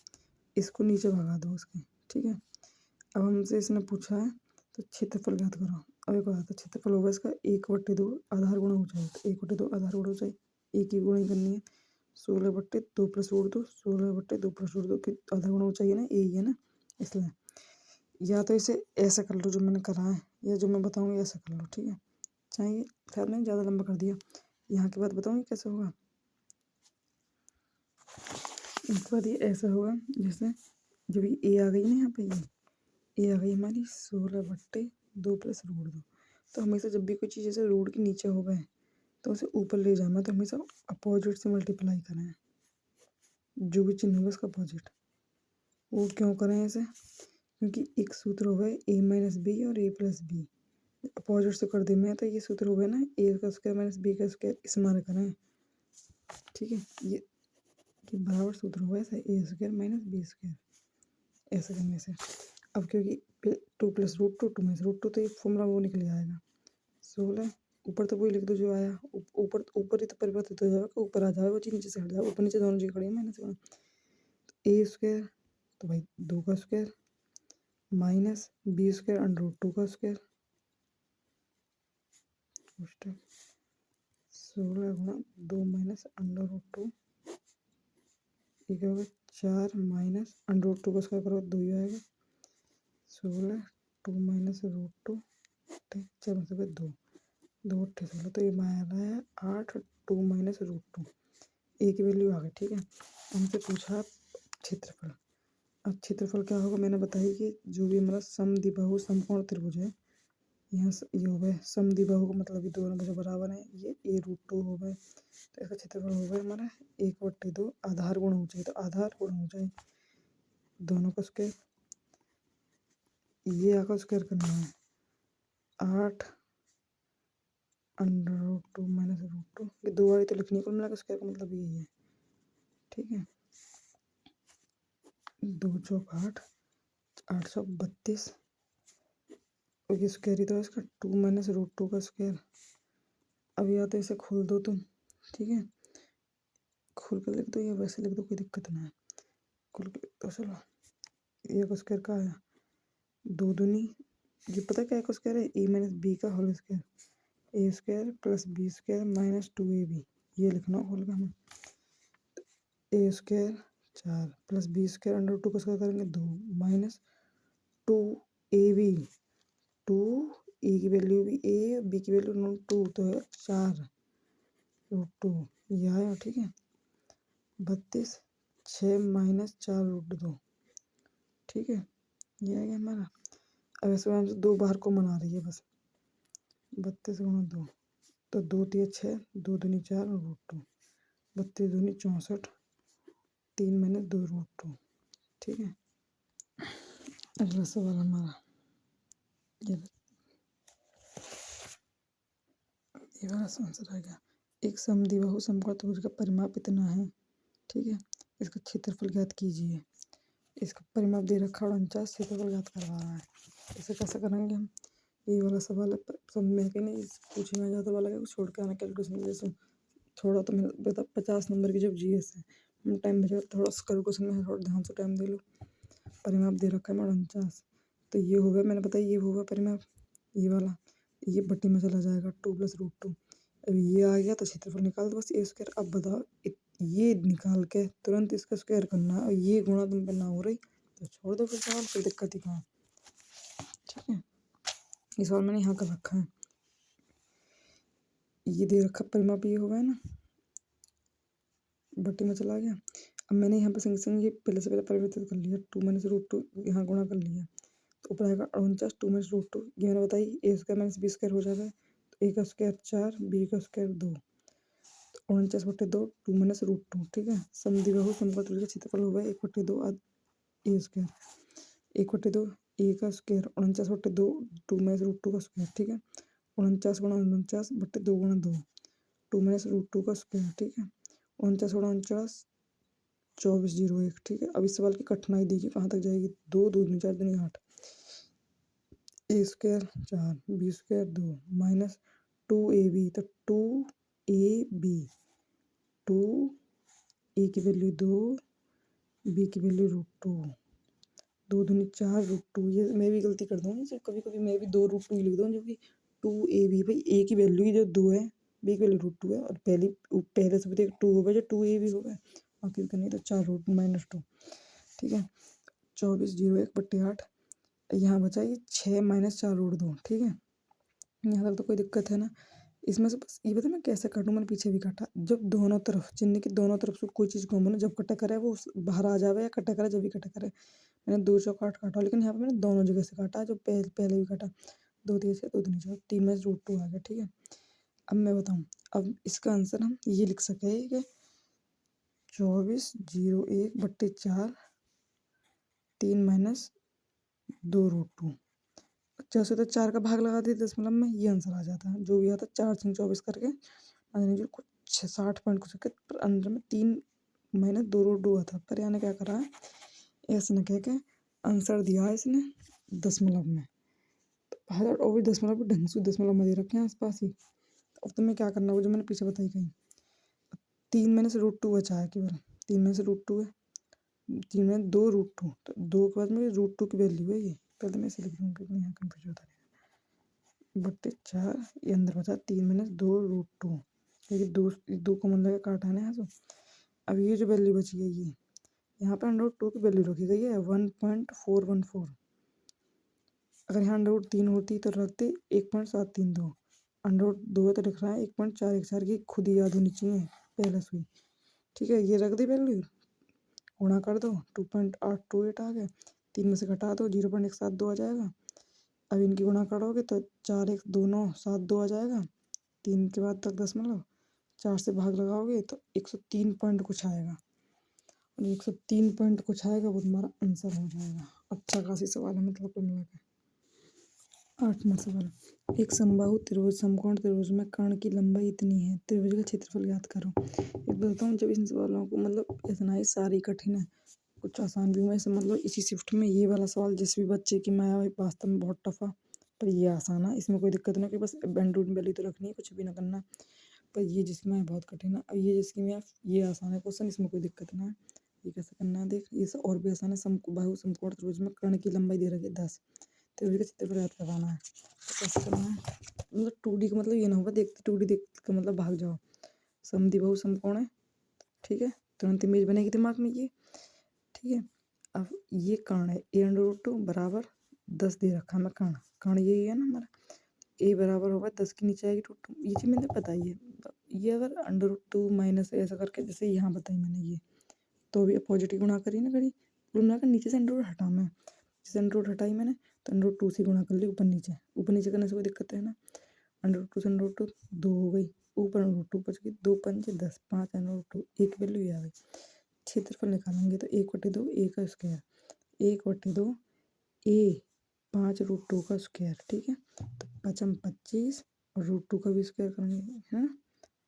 इसको नीचे भगा दो उसके, ठीक है। अब हमसे इसने पूछा है तो क्षेत्रफल ज्ञात करो, अब एक बात है क्षेत्रफल होगा इसका 1/2 आधार गुणा ऊंचाई, तो 1/2 आधार गुणा ऊंचाई, एक ही गुणा करनी है, 16/2 + √2, 16/2 + √2 की आधार गुणा ऊंचाई है ना, यही है ना, इसलिए या तो इसे ऐसा कर लो जो मैंने करा है, या जो मैं बताऊंगी ऐसा कर लो, ठीक है। चाहिए खैर मैंने ज़्यादा लंबा कर दिया, यहाँ की बात बताऊंगी कैसे होगा। इसके बाद ये ऐसा होगा जैसे जब ये ए आ गई ना, यहाँ पे ये आ गई हमारी 16/2 + √2, तो हमेशा जब भी कोई चीज़ जैसे रूट के नीचे हो गए तो उसे ऊपर ले जाना, तो हमेशा अपोजिट से मल्टीप्लाई करें, जो भी चिन्ह होगा उसका अपोजिट। वो क्यों करें ऐसे, क्योंकि एक सूत्र हो गए a - b और a + b, अपोजिट से कर दे मैं तो ये सूत्र हो गया ना, a² - b², इस मारे करें, ठीक है। ये बराबर सूत्र होगा ऐसा, a² - b², ऐसे करने से। अब क्योंकि 2 + √2 2 - √2 तो ये फॉर्मूला वो निकल जाएगा 16, ऊपर तो वही लिख दो जो आया, ऊपर ही तो परिवर्तित हो जाएगा, ऊपर आ जाएगा वो चीज़ नीचे से हट जाएगा, ऊपर नीचे दोनों चीज़ खड़ी है माइनस में, तो a² तो भाई 2 का स्क्वायर माइनस b² √2 का स्क्वायर, 16 गुणा 2 माइनस √2, ये क्या होगा 4 माइनस √2 का स्क्वायर करो 2 ही आएगा, 16 2 माइनस √2, 4 में से 2 2 8 16, तो ये माया है 8 2 माइनस √2, ए की वैल्यू आ गई, ठीक है। हमसे पूछा क्षेत्रफल, अब क्षेत्रफल क्या होगा मैंने बताया कि जो भी हमारा समद्विबाहु समकोण त्रिभुज है यहाँ से ये हो गए समद्विबाहु का मतलब ये दोनों भुजा बराबर हैं, ये a√2 हो गए। तो इसका क्षेत्रफल हो गया हमारा 1/2 आधार गुण ऊंचाई, तो आधार गुण ऊंचाई दोनों का स्क्वायर, ये आका स्क्वायर करना है 8 √2 माइनस √2, ये दो बारी तो लिखनी है, कुल मिला के स्क्वायर का मतलब यही है, ठीक है। 2 चौक 8, 8 चौक 32, और ये स्क्वायर ही तो है इसका 2 माइनस √2 का स्क्वायर। अब या तो इसे खोल दो तुम, ठीक है, खोल कर लिख दो या वैसे लिख दो, कोई दिक्कत नहीं है, खोल के लिख दो। चलो ए का स्क्वायर का आया 2 दूनी, ये पता क्या का स्क्वायर है, ए माइनस बी का whole square, A square plus B square minus 2ab, ये लिखना खोल के हमें। A square 4 plus B square √2 का स्क्वायर करेंगे 2 माइनस 2ab, 2 ए की वैल्यू भी ए, बी की वैल्यू 2, तो है 4√2, ये आया, ठीक है। 32 6 माइनस 4√2, ठीक है, ये आ गया हमारा। अब इसमें हमसे दो बाहर को मना रही है बस, 32 गुणा 2, तो 2 3 6, 2 दूनी 4 और √2, 32 दूनी 64, 3 माइनस 2√2, ठीक है। अगला सवाल हमारा ये वाला आंसर आ गया। एक समद्विबाहु समकोण त्रिभुज का परिमाप इतना है, ठीक है, इसका क्षेत्रफल ज्ञात कीजिए। इसका परिमाप दे रखा है 49, क्षेत्रफल ज्ञात करवा रहा है। इसे कैसे करेंगे हम, ये वाला सवाल है, समझ में कि नहीं पूछे में ज़्यादा वाला है, छोड़ के आना कैलकुलेशन जैसे थोड़ा, तो मैंने बता 50 नंबर की जब जीएस है, हम टाइम बचा थोड़ा कैलकुलेशन में थोड़ा ध्यान से टाइम दे लो। परिमाप दे रखा है 49, तो ये होगा, मैंने बताया ये होगा परिमाप, ये वाला, ये बट्टी में चला जाएगा 2 + √2, अब ये आ गया तो क्षेत्रफल निकाल दो बस ए स्क्वायर। अब बताओ ये निकाल के तुरंत इसका स्क्वायर करना है, और ये गुणा तुम पे ना हो रही तो छोड़ दो फिर सवाल, कोई दिक्कत ही कहाँ है, ठीक है। ये सवाल मैंने यहाँ कर रखा है, ये दे रखा परिमाप, ये हो गया ना, बट्टी में चला गया। अब मैंने यहाँ पे संग संग ये पहले से पहले परिवर्तित कर लिया, 2 माइनस √2 यहाँ गुणा कर लिया, तो ऊपर आएगा 49, 2 माइनस √2, ये मैंने बताई ए स्क्वायर माइनस बी स्क्वायर हो जाएगा, तो ए का स्क्वायर 4, बी का स्क्वायर 2, 49/2, 2 माइनस √2, ठीक है। समद्विबाहु समकोण त्रिभुज का क्षेत्रफल होगा 1/2 ए स्क्वायर, 1/2 ए का स्क्वायर 49/2, 2 माइनस √2 का स्क्वायर, ठीक है। 49 गुणा 49/2 गुणा 2, 2 माइनस √2 का स्क्वायर, ठीक है। 49 गुणा 49 2401, ठीक है। अब इस सवाल की कठिनाई देखिए कहाँ तक जाएगी, 2 2 4 दूनी 8, A square 4 B square 2 minus 2ab, तो 2ab, 2 ए की वैल्यू 2, बी की वैल्यू √2, 2 दूनी 4 √2, ये मैं भी गलती कर दूँगी, जब कभी कभी मैं भी 2√2 ही लिख दूँ, जो कि 2ab, भाई ए की वैल्यू ही जो 2 है, बी की वैल्यू √2 है, और पहले से भी 2 हो गया, जो 2ab हो गया, बाकी करनी तो 4 माइनस 2, ठीक है। 24/01/8, यहाँ बचा ये 6 माइनस 4√2, ठीक है। यहाँ तक तो कोई दिक्कत है ना। इसमें से बस ये बता मैं कैसे काटूँ, मैंने पीछे भी काटा, जब दोनों तरफ चिन्ह की दोनों तरफ से कोई चीज़ कॉमन है, जब कटा करे वो बाहर आ जावे, या कटा करे जब भी कटा करे। मैंने 2 चौक 8 काटा, लेकिन यहाँ पे मैंने दोनों जगह से काटा, जो पहले भी काटा, 2 3 6 2 3 4 3 में √2 आ गया, ठीक है। अब मैं बताऊँ, अब इसका आंसर हम ये लिख सके कि 24/01/4, 3 माइनस 2√2, 4 से तो 4 का भाग लगा दिए दशमलव में, ये आंसर आ जाता है, जो भी आता है 4 से 24 करके, जो कुछ 60 पॉइंट कुछ के, पर अंदर में 3 माइनस 2√2 आता, पर यानी क्या करा है, ऐसे न कह के आंसर दिया है इसने दशमलव में, तो और भी दशमलव भी ढंग से दशमलव में दे रखे हैं आसपास ही। अब तुम्हें क्या करना, वो जो मैंने पीछे बताई कहीं 3 माइनस √2 बचा है केवल, 3 माइनस √2 है, 3 में 2√2, तो 2 के बाद में √2 की वैल्यू है, ये पहले तो मैं इसे लिख दूँ क्योंकि यहाँ कन्फ्यूज होता है, 4 ये अंदर बचा 3 माइनस 2√2, क्योंकि 2 कॉमन लगा काटा है ना यहाँ से। अब ये जो वैल्यू बची है, ये यहाँ पे √2 की वैल्यू रखी गई है 1.414, अगर यहाँ √3 होती तो रखते 1.732, √2 है तो लिख रहा है 1.414 की, खुद ही याद होनी चाहिए पहले से ही, ठीक है। ये रख दी वैल्यू, गुणा कर दो 2.828 आ गया, 3 में से घटा दो 0.172 आ जाएगा, अब इनकी गुणा करोगे तो 4 1 2 9 7 2 आ जाएगा। 3 के बाद तक दशमलव, 4 से भाग लगाओगे तो 103 पॉइंट कुछ आएगा, और 103 पॉइंट कुछ आएगा वो तुम्हारा आंसर हो जाएगा। अच्छा खासी सवाल है मतलब कुल मिला के। 8वां सवाल, एक समबाहु त्रिभुज समकोण त्रिभुज में कर्ण की लंबाई इतनी है, त्रिभुज का क्षेत्रफल ज्ञात करो। एक बताता हूँ, जब इन सवालों को मतलब इतना ही सारी कठिन है, कुछ आसान भी हुआ है, मतलब इसी शिफ्ट में ये वाला सवाल जिस भी बच्चे की माया हुई वास्तव में बहुत टफ है, पर ये आसान है, इसमें कोई दिक्कत नहीं कि बस एंड वैल्यू तो रखनी है, कुछ भी ना करना। पर ये जिसकी माया बहुत कठिन है, और ये जिसकी माया ये आसान है क्वेश्चन, इसमें कोई दिक्कत ना है। ये कैसे करना है देख, ये और भी आसान है। समबाहु समकोण त्रिभुज में कर्ण की लंबाई दे रखी है 10, त्रिभुज का क्षेत्रफल ज्ञात करवाना है। तो कैसे करना है, मतलब 2D का मतलब ये ना होगा देखते 2D देख का मतलब भाग जाओ। समद्विबाहु समकोण है, ठीक है, तुरंत इमेज बनेगी दिमाग में ये, ठीक है। अब ये कर्ण है, a√2 बराबर 10 दे रखा है मैं कर्ण, कर्ण यही है ना हमारा, a बराबर होगा 10 के नीचे आएगी √2, ये चीज़ मैंने बताई है। ये अगर √2 माइनस ऐसा करके जैसे यहाँ बताई मैंने ये, तो भी पॉजिटिव गुणा करी ना करी, पूरा मिलाकर नीचे से अंडर हटा मैं, जैसे अंडर हटाई मैंने तो √2 से गुणा कर ली ऊपर नीचे करने से कोई दिक्कत है ना। √2 से √2 2 हो गई, ऊपर √2 बच गई, 2 पंजे 10, 5 √2, एक वैल्यू ये आ गई। क्षेत्रफल निकालेंगे तो 1/2 a का स्क्वायर, 1/2 a 5√2 का स्क्वायर, ठीक है। तो 5×25 और √2 का भी स्क्वायर करेंगे, है ना,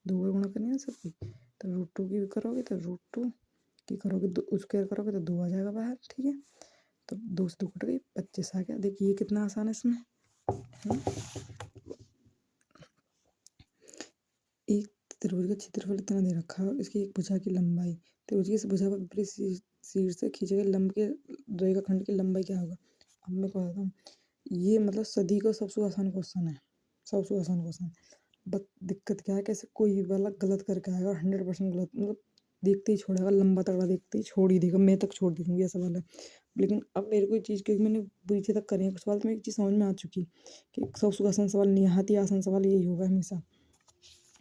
2 बार गुणा करनी है सबकी, तो √2 की भी करोगे तो √2 की करोगे, स्क्वायर करोगे तो 2 आ जाएगा बाहर, ठीक है। तो 2 से 2 कट गई, 25 आ गया। देखिए ये कितना आसान है इसमें, है ना। एक त्रिभुज का क्षेत्रफल इतना दे रखा है, इसकी एक भुजा की लंबाई, त्रिभुज की इस भुजा पर विपरीत शीर्ष से खींचे गए लंब के रेखाखंड की लंबाई क्या होगा। अब मैं बताता हूँ, ये मतलब सदी का सबसे आसान क्वेश्चन है, सबसे आसान क्वेश्चन। बट दिक्कत क्या है, कैसे कोई वाला गलत करके आएगा, 100% गलत, मतलब देखते ही छोड़ेगा, लंबा तगड़ा देखते ही छोड़ ही देगा, मैं तक छोड़ दी दूँगी ऐसा वाला है। लेकिन अब मेरे को ये चीज़, क्योंकि मैंने पीछे तक करे हैं सवाल, तो मेरी एक चीज़ समझ में आ चुकी कि सबसे आसान सवाल निहायत ही आसान सवाल यही होगा हमेशा।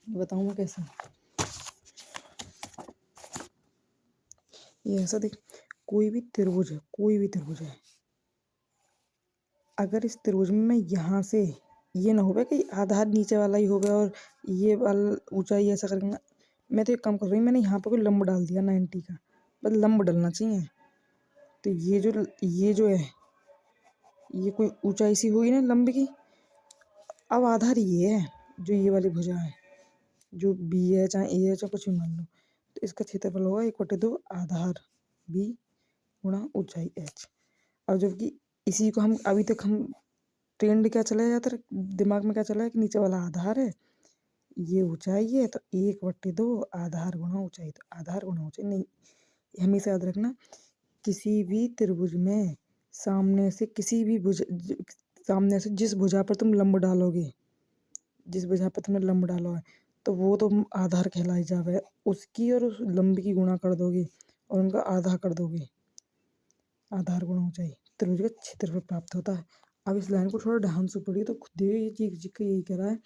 बताऊँ मैं कैसे, ये ऐसा देख, कोई भी त्रिभुज है, अगर इस त्रिभुज में मैं यहाँ से, ये ना होगा कि आधार नीचे वाला ही होगा और ये वाला ऊंचाई ऐसा करके मैं तो एक काम कर रही हूँ, मैंने यहाँ पर कोई लंब डाल दिया 90 का, बस लंब डलना चाहिए। तो ये जो है ये कोई ऊंचाई सी हुई ना लंब की। अब आधार ये है, जो ये वाली भुजा है, जो बी है चाहे ए है चाहे कुछ भी मान लो, तो इसका क्षेत्रफल होगा 1/2 आधार बी गुणा ऊंचाई h। और जबकि इसी को हम अभी तक हम ट्रेंड क्या चला जाता है दिमाग में, क्या चला है कि नीचे वाला आधार है, ये ऊंचाई है, तो 1/2 आधार गुणा ऊंचाई, तो आधार गुणा ऊंचाई नहीं, हमेशा याद रखना, किसी भी त्रिभुज में सामने से किसी भी सामने से जिस भुजा पर तुम लंब डालोगे, जिस भुजा पर तुमने लंब डाला है, तो वो तो आधार कहलाई जावे, उसकी और उस लंब की गुणा कर दोगे और उनका आधा कर दोगे, आधार गुणा ऊंचाई, त्रिभुज का क्षेत्रफल प्राप्त होता है। अब इस लाइन को थोड़ा ध्यान से पढ़िए तो खुद देखिए, ये चीज यही कह रहा है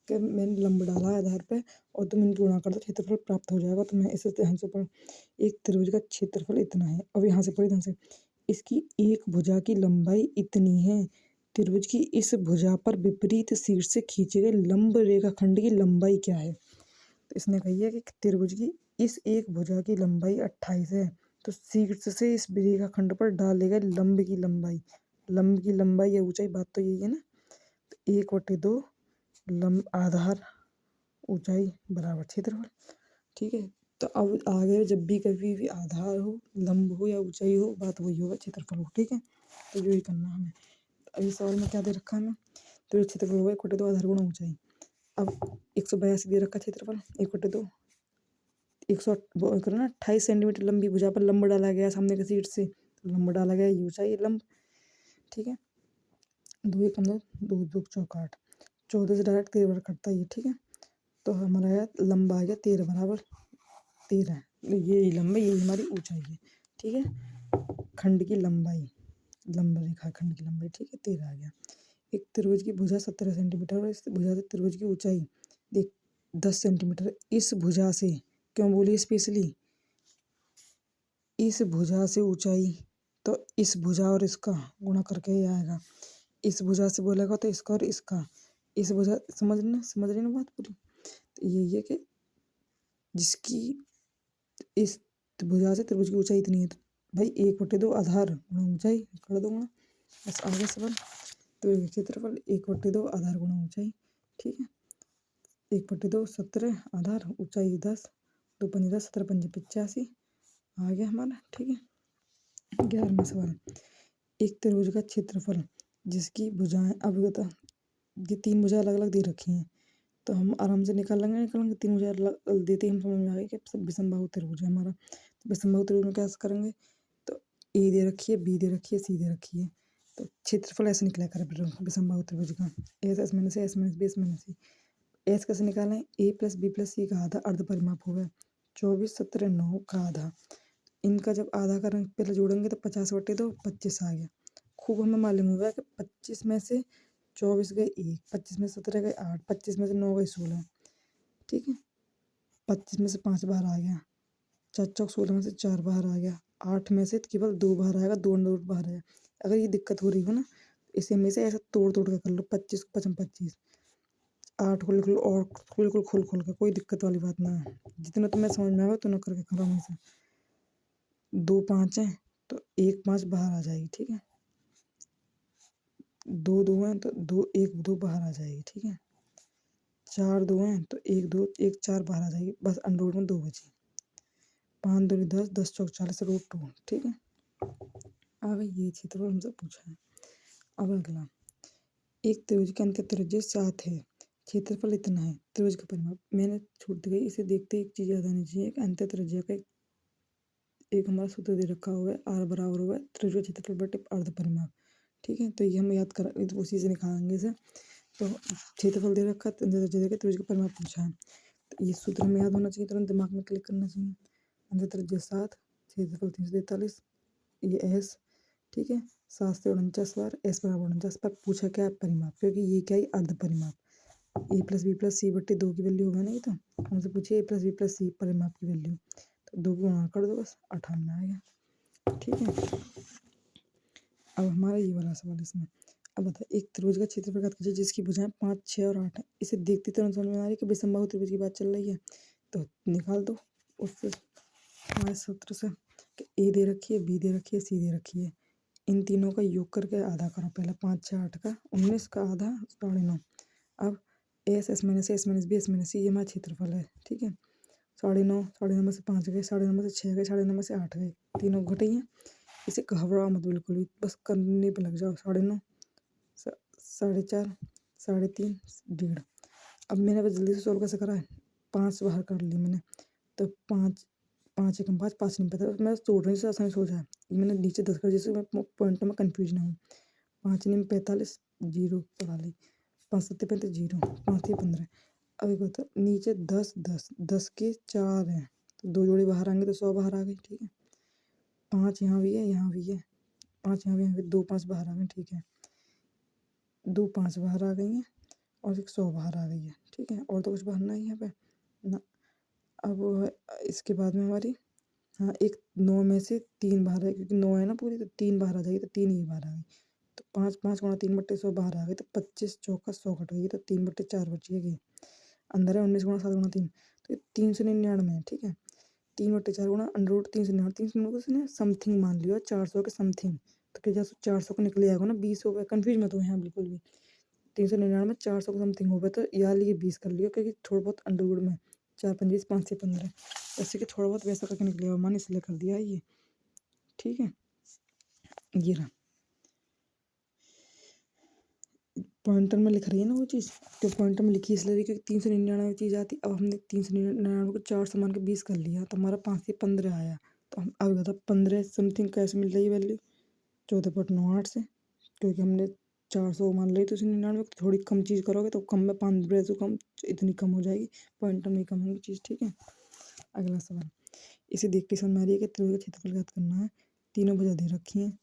कि मैंने लंब डाला है आधार पे और तुम इनकी गुणा कर दो, क्षेत्रफल प्राप्त हो जाएगा। तो मैं इसे ध्यान से पढ़, एक त्रिभुज का क्षेत्रफल इतना है, अब यहाँ से पढ़िए ध्यान से, इसकी एक भुजा की लंबाई इतनी है, त्रिभुज की इस भुजा पर विपरीत शीर्ष से खींचे गए लंब रेखाखंड की लंबाई क्या है। तो इसने कही है कि त्रिभुज की इस एक भुजा की लंबाई 28 है, तो शीर्ष से इस रेखाखंड पर डाले गए लंब की लंबाई या ऊंचाई, बात तो यही है ना। तो 1/2 लंब आधार ऊंचाई बराबर क्षेत्रफल, ठीक है। तो अब आगे जब भी कभी भी आधार हो, लंब हो या ऊंचाई हो, बात वही होगा, क्षेत्रफल हो, ठीक है। तो यही करना है हमें। अब इस सवाल में क्या दे रखा है हमें, तो क्षेत्रफल होगा 1/2 आधार गुणा ऊंचाई। अब 182 दे रखा क्षेत्रफल, 1/2 करो ना, 28 सेंटीमीटर लंबी भुजा पर लंब डाला गया सामने की सीट से, तो लंब डाला गया, ये ऊंचाई लंब, ठीक है। 2 1 15 2 2 चौका 8, 14 से डायरेक्ट 13 बार कटता है ये, ठीक है। तो हमारा आया लंबा आ गया 13 बराबर 13, ये लंब है, ये हमारी ऊंचाई है, ठीक है। खंड की लंबाई, लंब रेखा खंड की लंबाई, ठीक है, 13 आ गया। एक त्रिभुज की भुजा 17 सेंटीमीटर और इस भुजा से त्रिभुज की ऊंचाई देख 10 सेंटीमीटर, इस भुजा से क्यों बोली स्पेशली, इस भुजा से ऊंचाई, तो इस भुजा और इसका गुणा करके ही आएगा, इस भुजा से बोलेगा तो इसका और इसका, इस भुजा समझ रही ना बात पूरी। तो यही है कि जिसकी इस भुजा से त्रिभुज की ऊंचाई इतनी है तो भाई 1/2 आधार गुणा ऊंचाई कर दूंगा। बस आगे सवाल। तो क्षेत्रफल 1/2 आधार गुणा ऊंचाई, ठीक है। 1/2 17 आधार, ऊंचाई 10, 2 पंजे 10, 17 पंजे 85 आ गया हमारा, ठीक है। 11वां सवाल। एक त्रिभुज का क्षेत्रफल जिसकी भुजाएं अब बता, ये 3 भुजाएं अलग अलग दे रखी हैं तो हम आराम से निकालेंगे 3 भुजाएं अलग देते ही हम समझ में आ गए कि सब विषमबाहु त्रिभुज है हमारा। तो विषमबाहु त्रिभुज में क्या करेंगे, तो ए दे रखी है, बी दे रखी है, सी दे रखी है, तो क्षेत्रफल ऐसे निकला करे विषमबाहु त्रिभुज का, S minus A, S minus B, S minus C. S कैसे निकालें, A plus B plus C का आधा अर्ध परिमाप होगा, 24 17 9 का आधा। इनका जब आधा का रंग पहले जोड़ेंगे तो 50/2 25 आ गया। खूब हमें मालूम हुआ कि 25 में से 24 गए 1, 25 में से 17 गए 8, 25 में से 9 गए 16, ठीक है। 25 में से 5 बाहर आ गया, 4 चौक 16 में से 4 बाहर आ गया, 8 में से केवल 2 बाहर आएगा, 2 अंडर बाहर आएगा। अगर ये दिक्कत हो रही हो ना, इसे हमेशा ऐसा तोड़ तोड़ के कर लो, 25 को 5 25, 8 को लिख लो और बिल्कुल खोल खोल के, कोई दिक्कत वाली बात ना है। जितना तुम्हें समझ में आएगा उतना करके करो हमेशा। 2 5 है तो 1 5 बाहर आ जाएगी, ठीक है। 2 2 है तो 2 1 2 बाहर आ जाएगी, ठीक है। 4 2 है तो 1 2 1 4 बाहर आ जाएगी, बस अंडर रूट में 2 बची। 5 2 10, 10 चौक 40 √2, ठीक है। अब ये क्षेत्रफल हमसे पूछा है। अब अगला, एक त्रिभुज के अंत त्रिज्या 7 है, क्षेत्रफल इतना है, त्रिभुज का परिमाप। मैंने छूट दी गई, इसे देखते ही एक चीज याद आनी चाहिए कि अंत त्रिज्या का एक हमारा सूत्र दे रखा हुआ है, आर बराबर हुआ है त्रिज्या क्षेत्रफल बटे अर्ध परिमाप, ठीक है। तो ये हम याद कर उसी से निकालेंगे इसे। तो क्षेत्रफल दे रखा है, त्रिज्या देकर त्रिज्या का परिमाप पूछा है, तो ये सूत्र हमें याद होना चाहिए, तुरंत दिमाग में क्लिक करना चाहिए। अंत त्रिज्या 7, क्षेत्रफल 343, ये एस, ठीक है। 7 से 49 बार, एस बराबर 49 पर पूछा क्या है, परिमाप, क्योंकि ये क्या है अर्ध परिमाप। ए प्लस बी प्लस सी बट्टे 2 की वैल्यू होगा नहीं, तो हमसे पूछिए ए प्लस बी प्लस सी परिमाप की वैल्यू, तो 2 की गुणा कर दो, बस 98 आ गया, ठीक है। अब हमारा ये वाला सवाल इसमें, अब बता, एक त्रिभुज का क्षेत्रफल ज्ञात कीजिए जिसकी भुजाएं 5 6 और 8 है। इसे देखते तुरंत समझ में आ रही है कि विषमबाहु त्रिभुज की बात चल रही है, तो निकाल दो उससे हमारे सूत्र से कि ए दे रखी है, बी दे रखी है, सी दे रखी है, इन तीनों का योग करके आधा करो, पहले 5 6 8 का 19 का आधा 9.5। अब S S minus S minus B S minus C ये हमारा क्षेत्रफल है, ठीक है। 9.5, 9.5 में से 5 गए, 9.5 में से 6 गए, 9.5 में से 8 गए, तीनों घटे ही हैं। इसे घबराओ मत बिल्कुल भी, बस करने पे लग जाओ। 9.5, 4.5, 3.5, 1.5। अब मैंने बस जल्दी से सोल्व कैसे करा है, 5 बाहर कर लिए मैंने, तो 5 5 एकम 5, 5 नहीं पता, मैं तोड़ रही से आसानी से हो जाए। ये मैंने नीचे 10 कर, जिससे मैं पॉइंट में कन्फ्यूज ना हूँ। 5 नहीं 45, 0 पढ़ा ली, 5 7 35 0, 5 3 15। अब एक होता है नीचे 10 10 10 के 4 हैं, तो 2 जोड़े बाहर आएंगे तो 100 बाहर आ गई, ठीक है। 5 यहाँ भी है, यहाँ भी है, 5 यहाँ भी है, 2 5 बाहर आ गए, ठीक है। 2 5 बाहर आ गई हैं और एक 100 बाहर आ गई है, ठीक है। और तो कुछ बाहर नहीं है यहाँ पे ना। अब इसके बाद में हमारी, हाँ, एक 9 में से 3 बाहर है, क्योंकि 9 है ना पूरी, तो 3 बाहर आ जाएगी, तो 3 ही बाहर आ गई, तो 5 5 गुणा 3 बट्टे 100 बाहर आ गई, तो 25 चौका 100 कट गई, तो 3 बट्टे 4 बची, अंदर है 19 गुणा 7 गुणा 3, तो 399 है, ठीक है। 3 बट्टे 4 गुणा अंडर रूट 399, 399 समथिंग मान लियो 400 के समथिंग, तो क्या 400 को निकले आएगा ना, 20 हो गया, कन्फ्यूज मत हो यहाँ बिल्कुल भी। 399 400 के समथिंग होगा, तो यार लिए 20 कर लियो, क्योंकि थोड़ा बहुत अंडर रूट में 4 5 20, 5 से 15, जैसे कि थोड़ा बहुत वैसा करके निकलेगा, मान इसलिए कर दिया है ये, ठीक है। ये रहा पॉइंटर में लिख रही है ना वो चीज़, तो पॉइंटर में लिखी इसलिए क्योंकि 399 चीज़ आती। अब हमने 399 को 4 से मान के 20 कर लिया, तो हमारा 5 से 15 आया, तो हम अब बता 15 समथिंग कैसे मिल रही है वैल्यू, 14.98 से, क्योंकि हमने 400 मान ली, तो 99 को थोड़ी कम चीज़ करोगे तो कम में 15 से कम इतनी कम हो जाएगी, पॉइंटर में कम होगी चीज़, ठीक है। अगला सवाल, इसे देखते समझ में आ रही है कि त्रिभुज का क्षेत्रफल ज्ञात करना है, तीनों भुजा दे रखी हैं,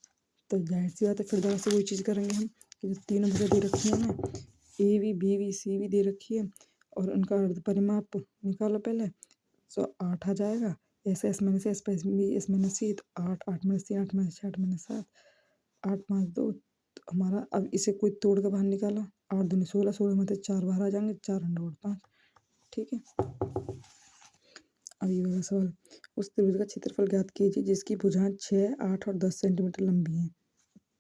तो जाहिर सी बात है फिर दोबारा से वही चीज़ करेंगे हम कि जो तीनों भुजा दे रखी है ना, A B B B C भी दे रखी है, और उनका अर्ध परिमाप निकालो पहले, 8 आ जाएगा, S minus S plus B S minus C, तो 8 8 माइनस 3 8 माइनस 6 8 माइनस 7, 8 5 2, हमारा अब इसे कोई तोड़ के बाहर निकाला, 8 दूनी 16, 16 में से 4 बाहर आ जाएंगे, 4 अंडर और 5। ठीक है। अब ये वाला सवाल, उस त्रिभुज का क्षेत्रफल ज्ञात कीजिए जिसकी भुजाएं 6, 8 और 10 सेंटीमीटर लंबी हैं।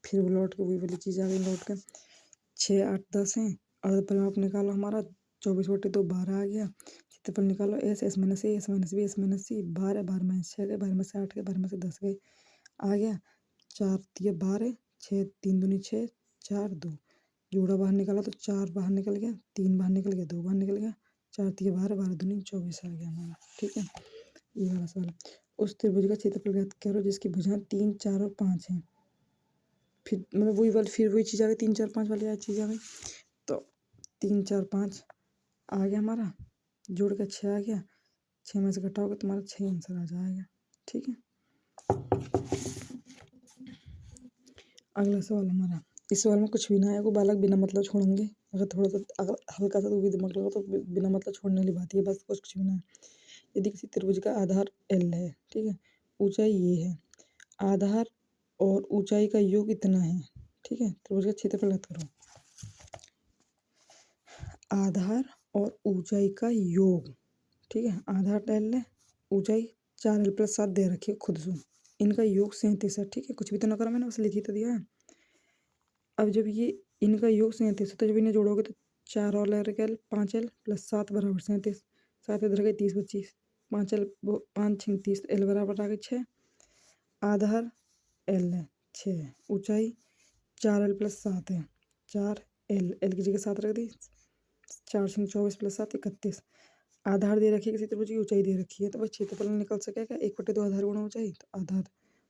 फिर वो लौट के वही वाली चीज़ आ गई लौट के, 6, 8, 10 हैं। और परिमाप निकालो हमारा, 24/2 12 आ गया। क्षेत्रफल निकालो, S, S minus A, S minus B, S minus C, 12, 12 में 6 गए, 12 में से 8 गए, 12 में से 10 गए, आ गया 4 तिया 12, 6 3 दूनी 6, 4 2, जोड़ा बाहर निकाला तो 4 बाहर निकल गया, 3 बाहर निकल गया, 2 बाहर निकल गया, 4 तिया 12, 12 दूनी 24 आ गया हमारा। ठीक है। ये वाला सवाल, उस त्रिभुज का क्षेत्रफल ज्ञात करो जिसकी भुजाएं 3, 4 और 5 हैं। फिर मतलब वही वाली, फिर वही चीज़ आ गई, 3, 4, 5 वाली चीज़ आ गई। तो 3, 4, 5 आ गया हमारा, जोड़ के 6 आ गया, 6 में से घटाओगे तुम्हारा 6 आंसर आ जाएगा। ठीक है। अगला सवाल हमारा, इस सवाल में कुछ भी ना है, वो बालक बिना मतलब छोड़ेंगे, अगर थोड़ा सा अगर हल्का सा तो भी दिमाग लगा तो बिना मतलब छोड़ने वाली बात है, बस कुछ भी ना है। यदि किसी त्रिभुज का आधार L है, ठीक है, ऊंचाई ये है, आधार और ऊंचाई का योग इतना है, ठीक है, त्रिभुज का क्षेत्रफल ज्ञात करो। आधार और ऊंचाई का योग, ठीक है, आधार L है, ऊंचाई 4L+7 दे रखी है खुद से, इनका योग 37 है। ठीक है, कुछ भी तो ना करा मैंने, बस लिख ही तो दिया है। अब जब ये इनका योग 37 है तो जब इन्हें जोड़ोगे तो 4 और L 5L+7 बराबर 37, 7 इधर गए 30 25, 5L 5 6 30, L बराबर आ गए 6, आधार L है 6, ऊंचाई 4L+7 है, 4L, L की जगह 7 रख दी, 4 6 24+7 31, आधार दे रखी है, किसी त्रिभुज की ऊंचाई दे रखी है, तो बस क्षेत्रफल निकल सकेगा 1/2 आधार गुणा ऊंचाई। तो आधार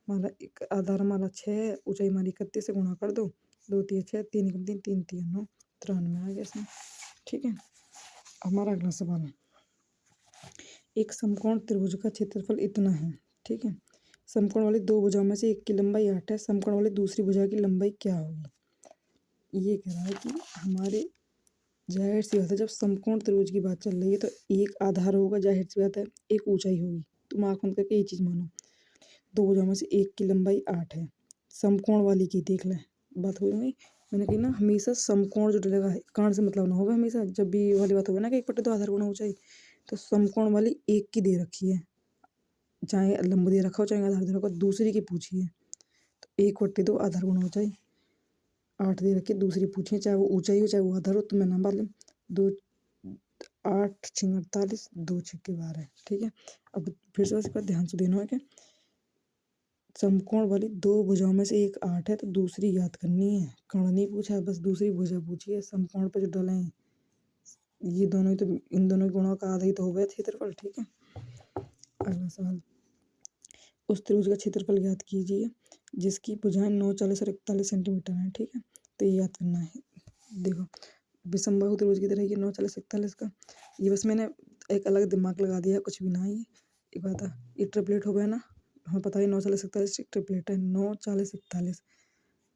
हमारा आधार हमारा 6 है, ऊंचाई हमारी 31 से गुणा कर दो, 2 3 6, 3 3 3 3 9, 93 आ गया इसमें। ठीक है। हमारा अगला सवाल है, एक समकोण त्रिभुज का क्षेत्रफल इतना है, ठीक है, समकोण वाली 2 भुजाओं में से एक की लंबाई 8 है, समकोण वाली दूसरी भुजा की लंबाई क्या होगी। ये कह रहा है कि हमारे, जाहिर सी बात है, जब समकोण त्रिभुज की बात चल रही है तो एक आधार होगा, जाहिर सी बात है, एक ऊंचाई होगी। तुम आँख बंद करके ये चीज़ मानो, 2 भुजाओं में से एक की लंबाई 8 है, समकोण वाली की देख लें, बात हो गई। मैंने कही ना, हमेशा समकोण जो डलेगा है, कांड से मतलब ना होगा हमेशा, जब भी वाली बात होगी ना कि 1/2 आधार गुणा ऊंचाई, तो समकोण वाली एक की दे रखी है, चाहे लंब दे रखा हो चाहे आधार दे रखा हो, दूसरी की पूछी है, तो 1/2 आधार गुणा ऊंचाई, 8 दे रखी है, दूसरी पूछी है, चाहे वो ऊंचाई हो चाहे वो आधार हो, तुम्हें ना मालूम, 2 8 6 48, 2 6 12। ठीक है। अब फिर से उसके बाद ध्यान से देना है कि समकोण वाली 2 भुजाओं में से एक 8 है तो दूसरी याद करनी है, कर्ण नहीं पूछा है, बस दूसरी भुजा पूछी है, समकोण पर जो डले हैं ये दोनों ही, तो इन दोनों गुणों का आधा ही तो हो गया क्षेत्रफल। ठीक है। अगला सवाल, उस त्रिभुज का क्षेत्रफल ज्ञात कीजिए जिसकी भुजाएं 9 40 और 41 सेंटीमीटर हैं। ठीक है, तो ये याद करना है। देखो, विषमबाहु त्रिभुज की तरह ये 9 40 41 का, ये बस मैंने एक अलग दिमाग लगा दिया, कुछ भी ना है ये। एक बात है, ये ट्रिपलेट हो गया ना, हमें पता है 9 40 41 ट्रिपलेट है, 9 40 41,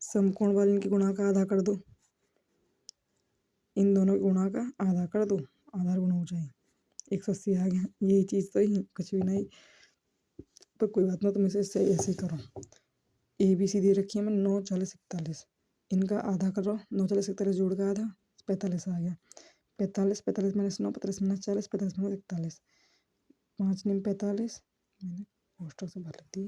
समकोण वाले इनकी गुणा का आधा कर दो, इन दोनों के गुणा का आधा कर दो, आधार गुणा ऊंचाई 180 आ गया। यही चीज़ तो ही, कुछ भी नहीं, पर कोई बात ना, तुम इसे ऐसे ही करो। ABC दे रखी है मैं 9 40 41, इनका आधा करो, 9 40 41 जोड़ का आधा 45 आ गया, 45 45 -9 45 - 40 45 - 41, 5 9 45, मैंने पोस्टर से भर दी,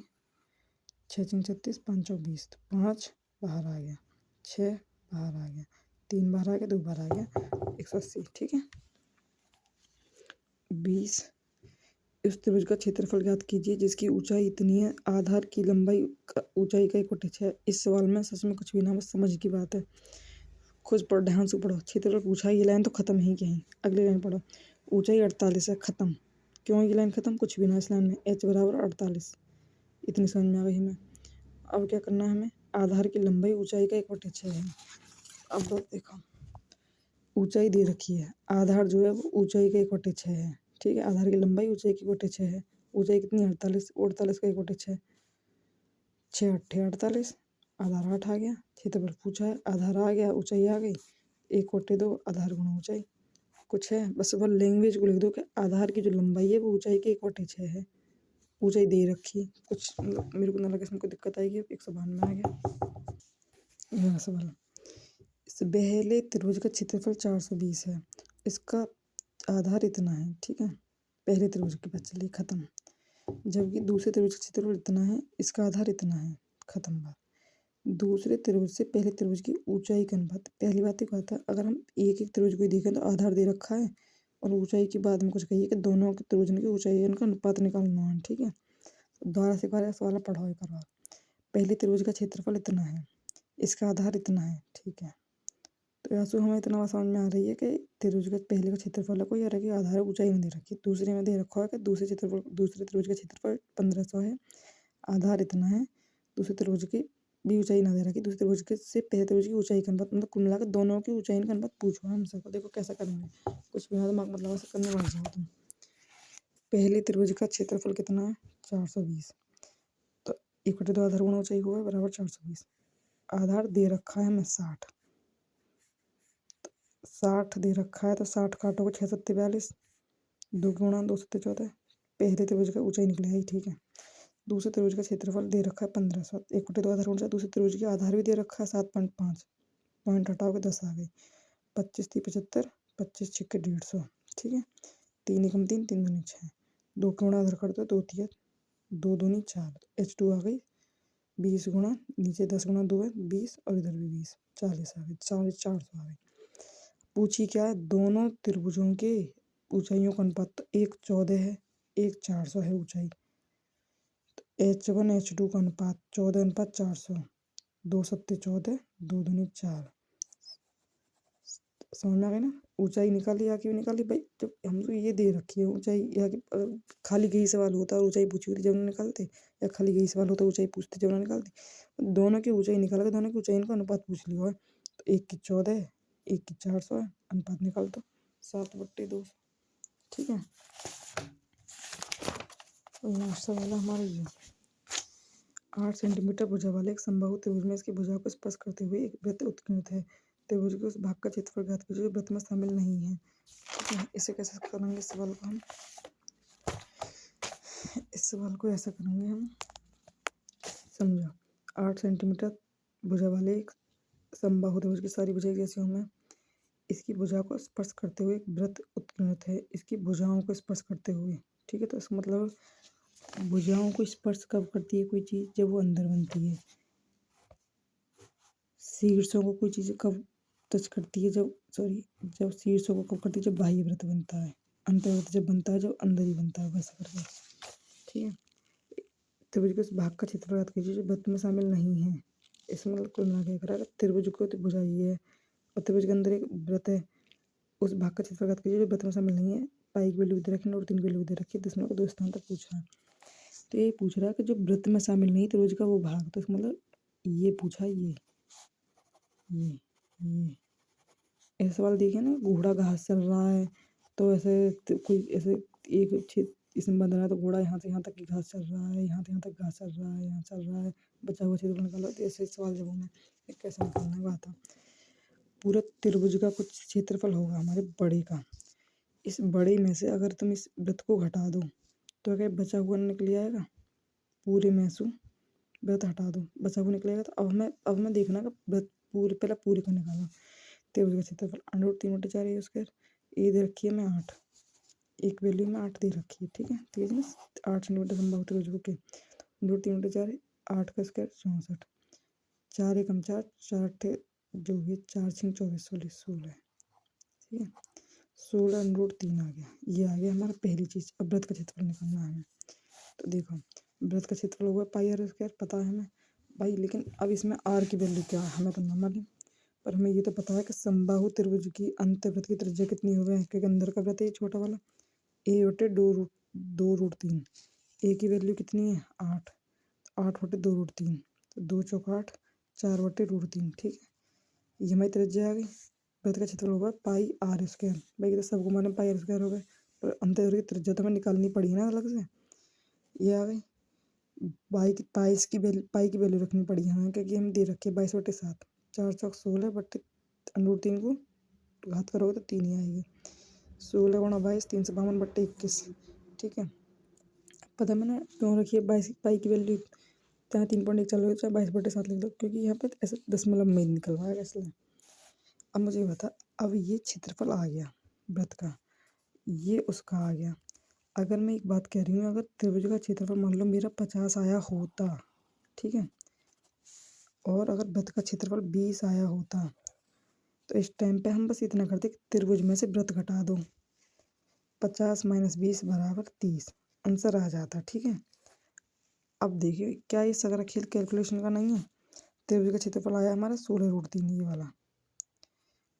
6 6 36, 5 चौक 20, तो 5 बाहर आ गया, 6 बाहर आ गया, 3 बाहर आ गया, 2 बाहर आ गया, 180। ठीक है। 20, इस त्रिभुज का क्षेत्रफल ज्ञात कीजिए जिसकी ऊंचाई इतनी है, आधार की लंबाई ऊंचाई का 1/6 है। इस सवाल में सच में कुछ भी ना, बस समझ की बात है, खुद पढ़ो, ध्यान से पढ़ो। क्षेत्रफल पूछा, ये लाइन तो खत्म ही कहीं, अगली लाइन पढ़ो, ऊंचाई 48 है, खत्म। क्यों ये लाइन खत्म, कुछ भी ना इस लाइन में, h बराबर 48, इतनी समझ में आ गई हमें। अब क्या करना है हमें, आधार की लंबाई ऊंचाई का 1/6 है। अब बस देखो, ऊंचाई दे रखी है, आधार जो है वो ऊंचाई का 1/6 है। ठीक है, आधार की लंबाई ऊंचाई की 1/6 है, ऊंचाई कितनी 48, 48 का 1/6, 6 8 48, आधार 8 आ गया, क्षेत्रफल पूछा है, आधार आ गया, ऊंचाई आ गई, 1/2 आधार गुणा ऊंचाई। कुछ है, बस वो लैंग्वेज को लिख दो कि आधार की जो लंबाई है वो ऊंचाई की 1/6 है, ऊंचाई दे रखी, कुछ मेरे को ना लगा इसमें कोई दिक्कत आएगी। 192 आ गया। यह सवाल इस पहले त्रिभुज का क्षेत्रफल 420 है, इसका आधार इतना है, ठीक है। पहले त्रिभुज की बात चलिए खत्म। जबकि दूसरे त्रिभुज का क्षेत्रफल इतना है, इसका आधार इतना है, खत्म बात। दूसरे त्रिभुज से पहले त्रिभुज की ऊंचाई का अनुपात। पहली बात ही कहता है, अगर हम एक एक त्रिभुज को देखें तो आधार दे रखा है और ऊंचाई की बाद में कुछ कहिए कि दोनों के त्रिभुज की ऊंचाई का अनुपात निकालना है, ठीक है। दोबारा से इस वाला पढ़ाओ एक बार। पहले त्रिभुज का क्षेत्रफल इतना है, इसका आधार इतना है, ठीक है। तो यहाँ से हमें इतना बात समझ में आ रही है कि त्रिभुज का पहले का क्षेत्रफल है, कोई यार कि आधार ऊंचाई नहीं दे रखी। दूसरे में दे रखा है कि दूसरे त्रिभुज का क्षेत्रफल 1500 है, आधार इतना है। दूसरे त्रिभुज की भी ऊंचाई ना दे रखी, दूसरे त्रिभुज के से पहले त्रिभुज की ऊंचाई का अनुपात, मतलब कुल मिलाकर दोनों की ऊंचाई का अनुपात पूछो हमसे। को देखो कैसा करेंगे, कुछ भी दिमाग मतलब ऐसा करने लग जाओ तुम। पहले त्रिभुज का क्षेत्रफल कितना है, 420। तो 1/2 आधार गुणा ऊंचाई हुआ बराबर 420। आधार दे रखा है हमें 60 दे रखा है, तो 60 काटोगे 6 7 42, 2 गुणा 2 7 14। पहले त्रिभुज का ऊंचाई निकल आई, ठीक है। दूसरे त्रिभुज का क्षेत्रफल दे रखा है 1500, 1/2 आधार गुणा दूसरे त्रिभुज की आधार भी दे रखा है 7.5, पॉइंट हटाओगे 10 आ गई। 25 3 75, 25 6 150, ठीक है। 3 एकम 3, 3 दूनी 6, 2 के गुणा आधार कर दो, 2 3 2 दूनी 4, H2 आ गई। 20 गुणा नीचे 10 गुणा 2 है 20, और इधर भी 20, 40 आ गई। 400 आ गई। पूछी क्या है, दोनों त्रिभुजों के ऊंचाइयों का अनुपात। तो एक 14 है, एक 400 है ऊंचाई। H1 H2 का अनुपात 14:400, 2 7 14, 2 दूनी 4। समझ में आ गई ना। ऊंचाई निकाली या क्यों निकाली भाई, जब हमको ये दे रखी है ऊंचाई, या कि खाली यही सवाल होता और ऊंचाई पूछी होती जब ना निकालते, या खाली यही सवाल होता ऊंचाई पूछते जब ना निकालते। दोनों की ऊंचाई निकाल के दोनों की ऊंचाई का अनुपात पूछ लिया है। तो एक की 14 है, एक की 400 है, अनुपात निकाल दो 7/200, ठीक है। लास्ट वाला हमारा ये 8 सेंटीमीटर भुजा वाले एक समबाहु त्रिभुज में इसकी भुजा को स्पर्श करते हुए एक वृत्त उत्कीर्णित है। त्रिभुज के उस भाग का क्षेत्रफल ज्ञात कीजिए जो वृत्त में शामिल नहीं है, ठीक है। इसे कैसे करेंगे, इस सवाल को हम ऐसा करेंगे हम, समझो। 8 सेंटीमीटर भुजा वाले एक समबाहु त्रिभुज की सारी भुजाएं जैसी हमें, इसकी भुजा को स्पर्श करते हुए एक वृत्त उत्कीर्णित है, इसकी भुजाओं को स्पर्श करते हुए, ठीक है। तो इसका मतलब भुजाओं को स्पर्श कब करती है कोई चीज़, जब वो अंदर बनती है। शीर्षों को कोई चीज़ कब टच करती है, जब शीर्षों को कब करती है, जब बाह्य वृत्त बनता है। अंतर्वृत्त जब बनता है, जब अंदर ही बनता है, वैसा करके, ठीक है। त्रिभुज के उस भाग का क्षेत्रफल ज्ञात कीजिए जो वृत्त में शामिल नहीं है। इसमें मतलब कुल मिला के कह रहा है, त्रिभुज को तो भुजा ये है और त्रिभुज के अंदर एक वृत्त है, उस भाग का क्षेत्रफल ज्ञात कीजिए जो वृत्त में शामिल नहीं है। पाई की वैल्यू दे रखी है और 3 की वैल्यू दे रखी है, 10 को 2 स्थान तक पूछा है। तो ये पूछ रहा है कि जो वृत्त में शामिल नहीं त्रिभुज का वो भाग, तो इसका मतलब ये पूछा, ये ऐसे सवाल देखिए ना, घोड़ा घास चल रहा है तो ऐसे कोई ऐसे एक क्षेत्र इसमें बंध रहा है, तो घोड़ा यहाँ से यहाँ तक की घास चल रहा है, यहाँ से यहाँ तक घास चल रहा है, यहाँ चल रहा है, बचा हुआ क्षेत्र निकालो। तो ऐसे सवाल जब हमें कैसे निकालना है बात। पूरा त्रिभुज का कुछ क्षेत्रफल होगा हमारे बड़े का, इस बड़े में से अगर तुम इस वृत्त को घटा दो तो क्या बचा हुआ निकल आएगा, पूरे में से वृत्त हटा दो बचा हुआ निकलेगा। तो अब हमें देखना का वृत्त पहले पूरे को निकाला। त्रिभुज का क्षेत्रफल √3/4 है स्क्वायर, ये दे रखी है मैं 8, एक वैल्यू में 8 दे रखी है, ठीक है। तो ये 8 सेंटीमीटर समबाहु त्रिभुज के √3/4, 8 का स्क्वायर 64, 4 एकम 4, 4 थे जो भी 4 6 24 16, ठीक है। 16√3 आ गया, ये आ गया हमारा पहली चीज़। अब वृत्त का क्षेत्रफल निकालना है हमें। तो देखो वृत्त का क्षेत्रफल हुआ πr² पता है हमें भाई, लेकिन अब इसमें r की वैल्यू क्या है हमें तो ना मालूम, पर हमें ये तो पता है कि समबाहु त्रिभुज की अंतर्वृत्त की त्रिज्या कितनी हो गई, क्योंकि अंदर का वृत्त है छोटा वाला, a/2√3। a की वैल्यू कितनी है 8, 8/2√3, तो 2 चौक 8, 4/√3, ठीक है। ये हमारी त्रिज्या आ गई। वृत्त का क्षेत्रफल होगा πr²। भाई तो सबको मालूम πr² हो गए, पर अंतर्वृत्त की त्रिज्या तो हमें निकालनी पड़ी ना अलग से। ये आ गई। पाई की वैल्यू रखनी पड़ी हमें, क्योंकि हम दे रखे 22/7, 4 चौक 16 बट्टे √3 को घात करोगे तो 3 ही आएगी। 16 गुणा 22, 352/21, ठीक है। पता मैंने क्यों रखी है पाई की वैल्यू, चाहे 3.1 चल रही हो चाहे 22/7 लिख दो, क्योंकि यहाँ पे ऐसे दशमलव में निकलवाएगा इसलिए। अब मुझे ये बता, अब ये क्षेत्रफल आ गया वृत्त का, ये उसका आ गया। अगर मैं एक बात कह रही हूँ, अगर त्रिभुज का क्षेत्रफल मान लो मेरा 50 आया होता, ठीक है, और अगर वृत्त का क्षेत्रफल 20 आया होता, तो इस टाइम पे हम बस इतना करते कि त्रिभुज में से वृत्त घटा दो, 50 - 20 = 30, आंसर आ जाता, ठीक है। अब देखिए क्या ये सगरा खेल कैलकुलेशन का नहीं है। त्रिभुज का क्षेत्रफल आया हमारा 16√3, ये वाला।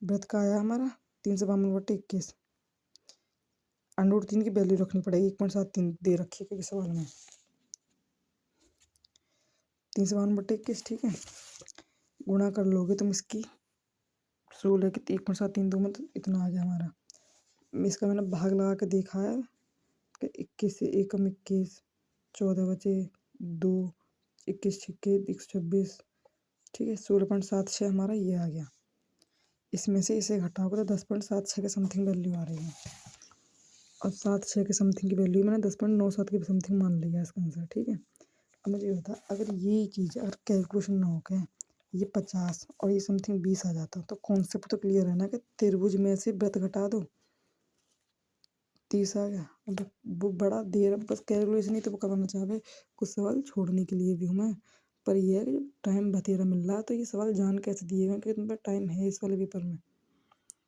वृत्त का आया हमारा 352/21। √3 की वैल्यू रखनी पड़ेगी, 1.73 दे रखी है क्योंकि सवाल में 352/21, ठीक है। गुणा कर लोगे तुम इसकी 16 की, 1.72 में तो इतना आ गया हमारा। इसका मैंने भाग लगा के देखा है कि 21 से 1 कम 21, 14 बचे 2, 21 छिक्के 126, ठीक है। 16.76 हमारा ये आ गया। इसमें से इसे घटाओगे तो 10.76 के समथिंग वैल्यू आ रही है, और 76 के समथिंग की वैल्यू मैंने 10.97 के समथिंग मान लिया इसका आंसर, ठीक है। अब मुझे ये बता, अगर ये चीज़ अगर कैलकुलेशन ना हो के ये 50 और ये समथिंग 20 आ जाता, तो कॉन्सेप्ट तो क्लियर है ना कि त्रिभुज में से वृत्त घटा दो, 30 आ गया। अब वो बड़ा देर बस कैलकुलेशन ही तो करना चाहे, कुछ सवाल छोड़ने के लिए भी हूँ मैं, पर ये है कि टाइम बतेरा मिल रहा है तो ये सवाल जान कैसे दिएगा कि तुम्हारे टाइम है इस वाले पेपर में।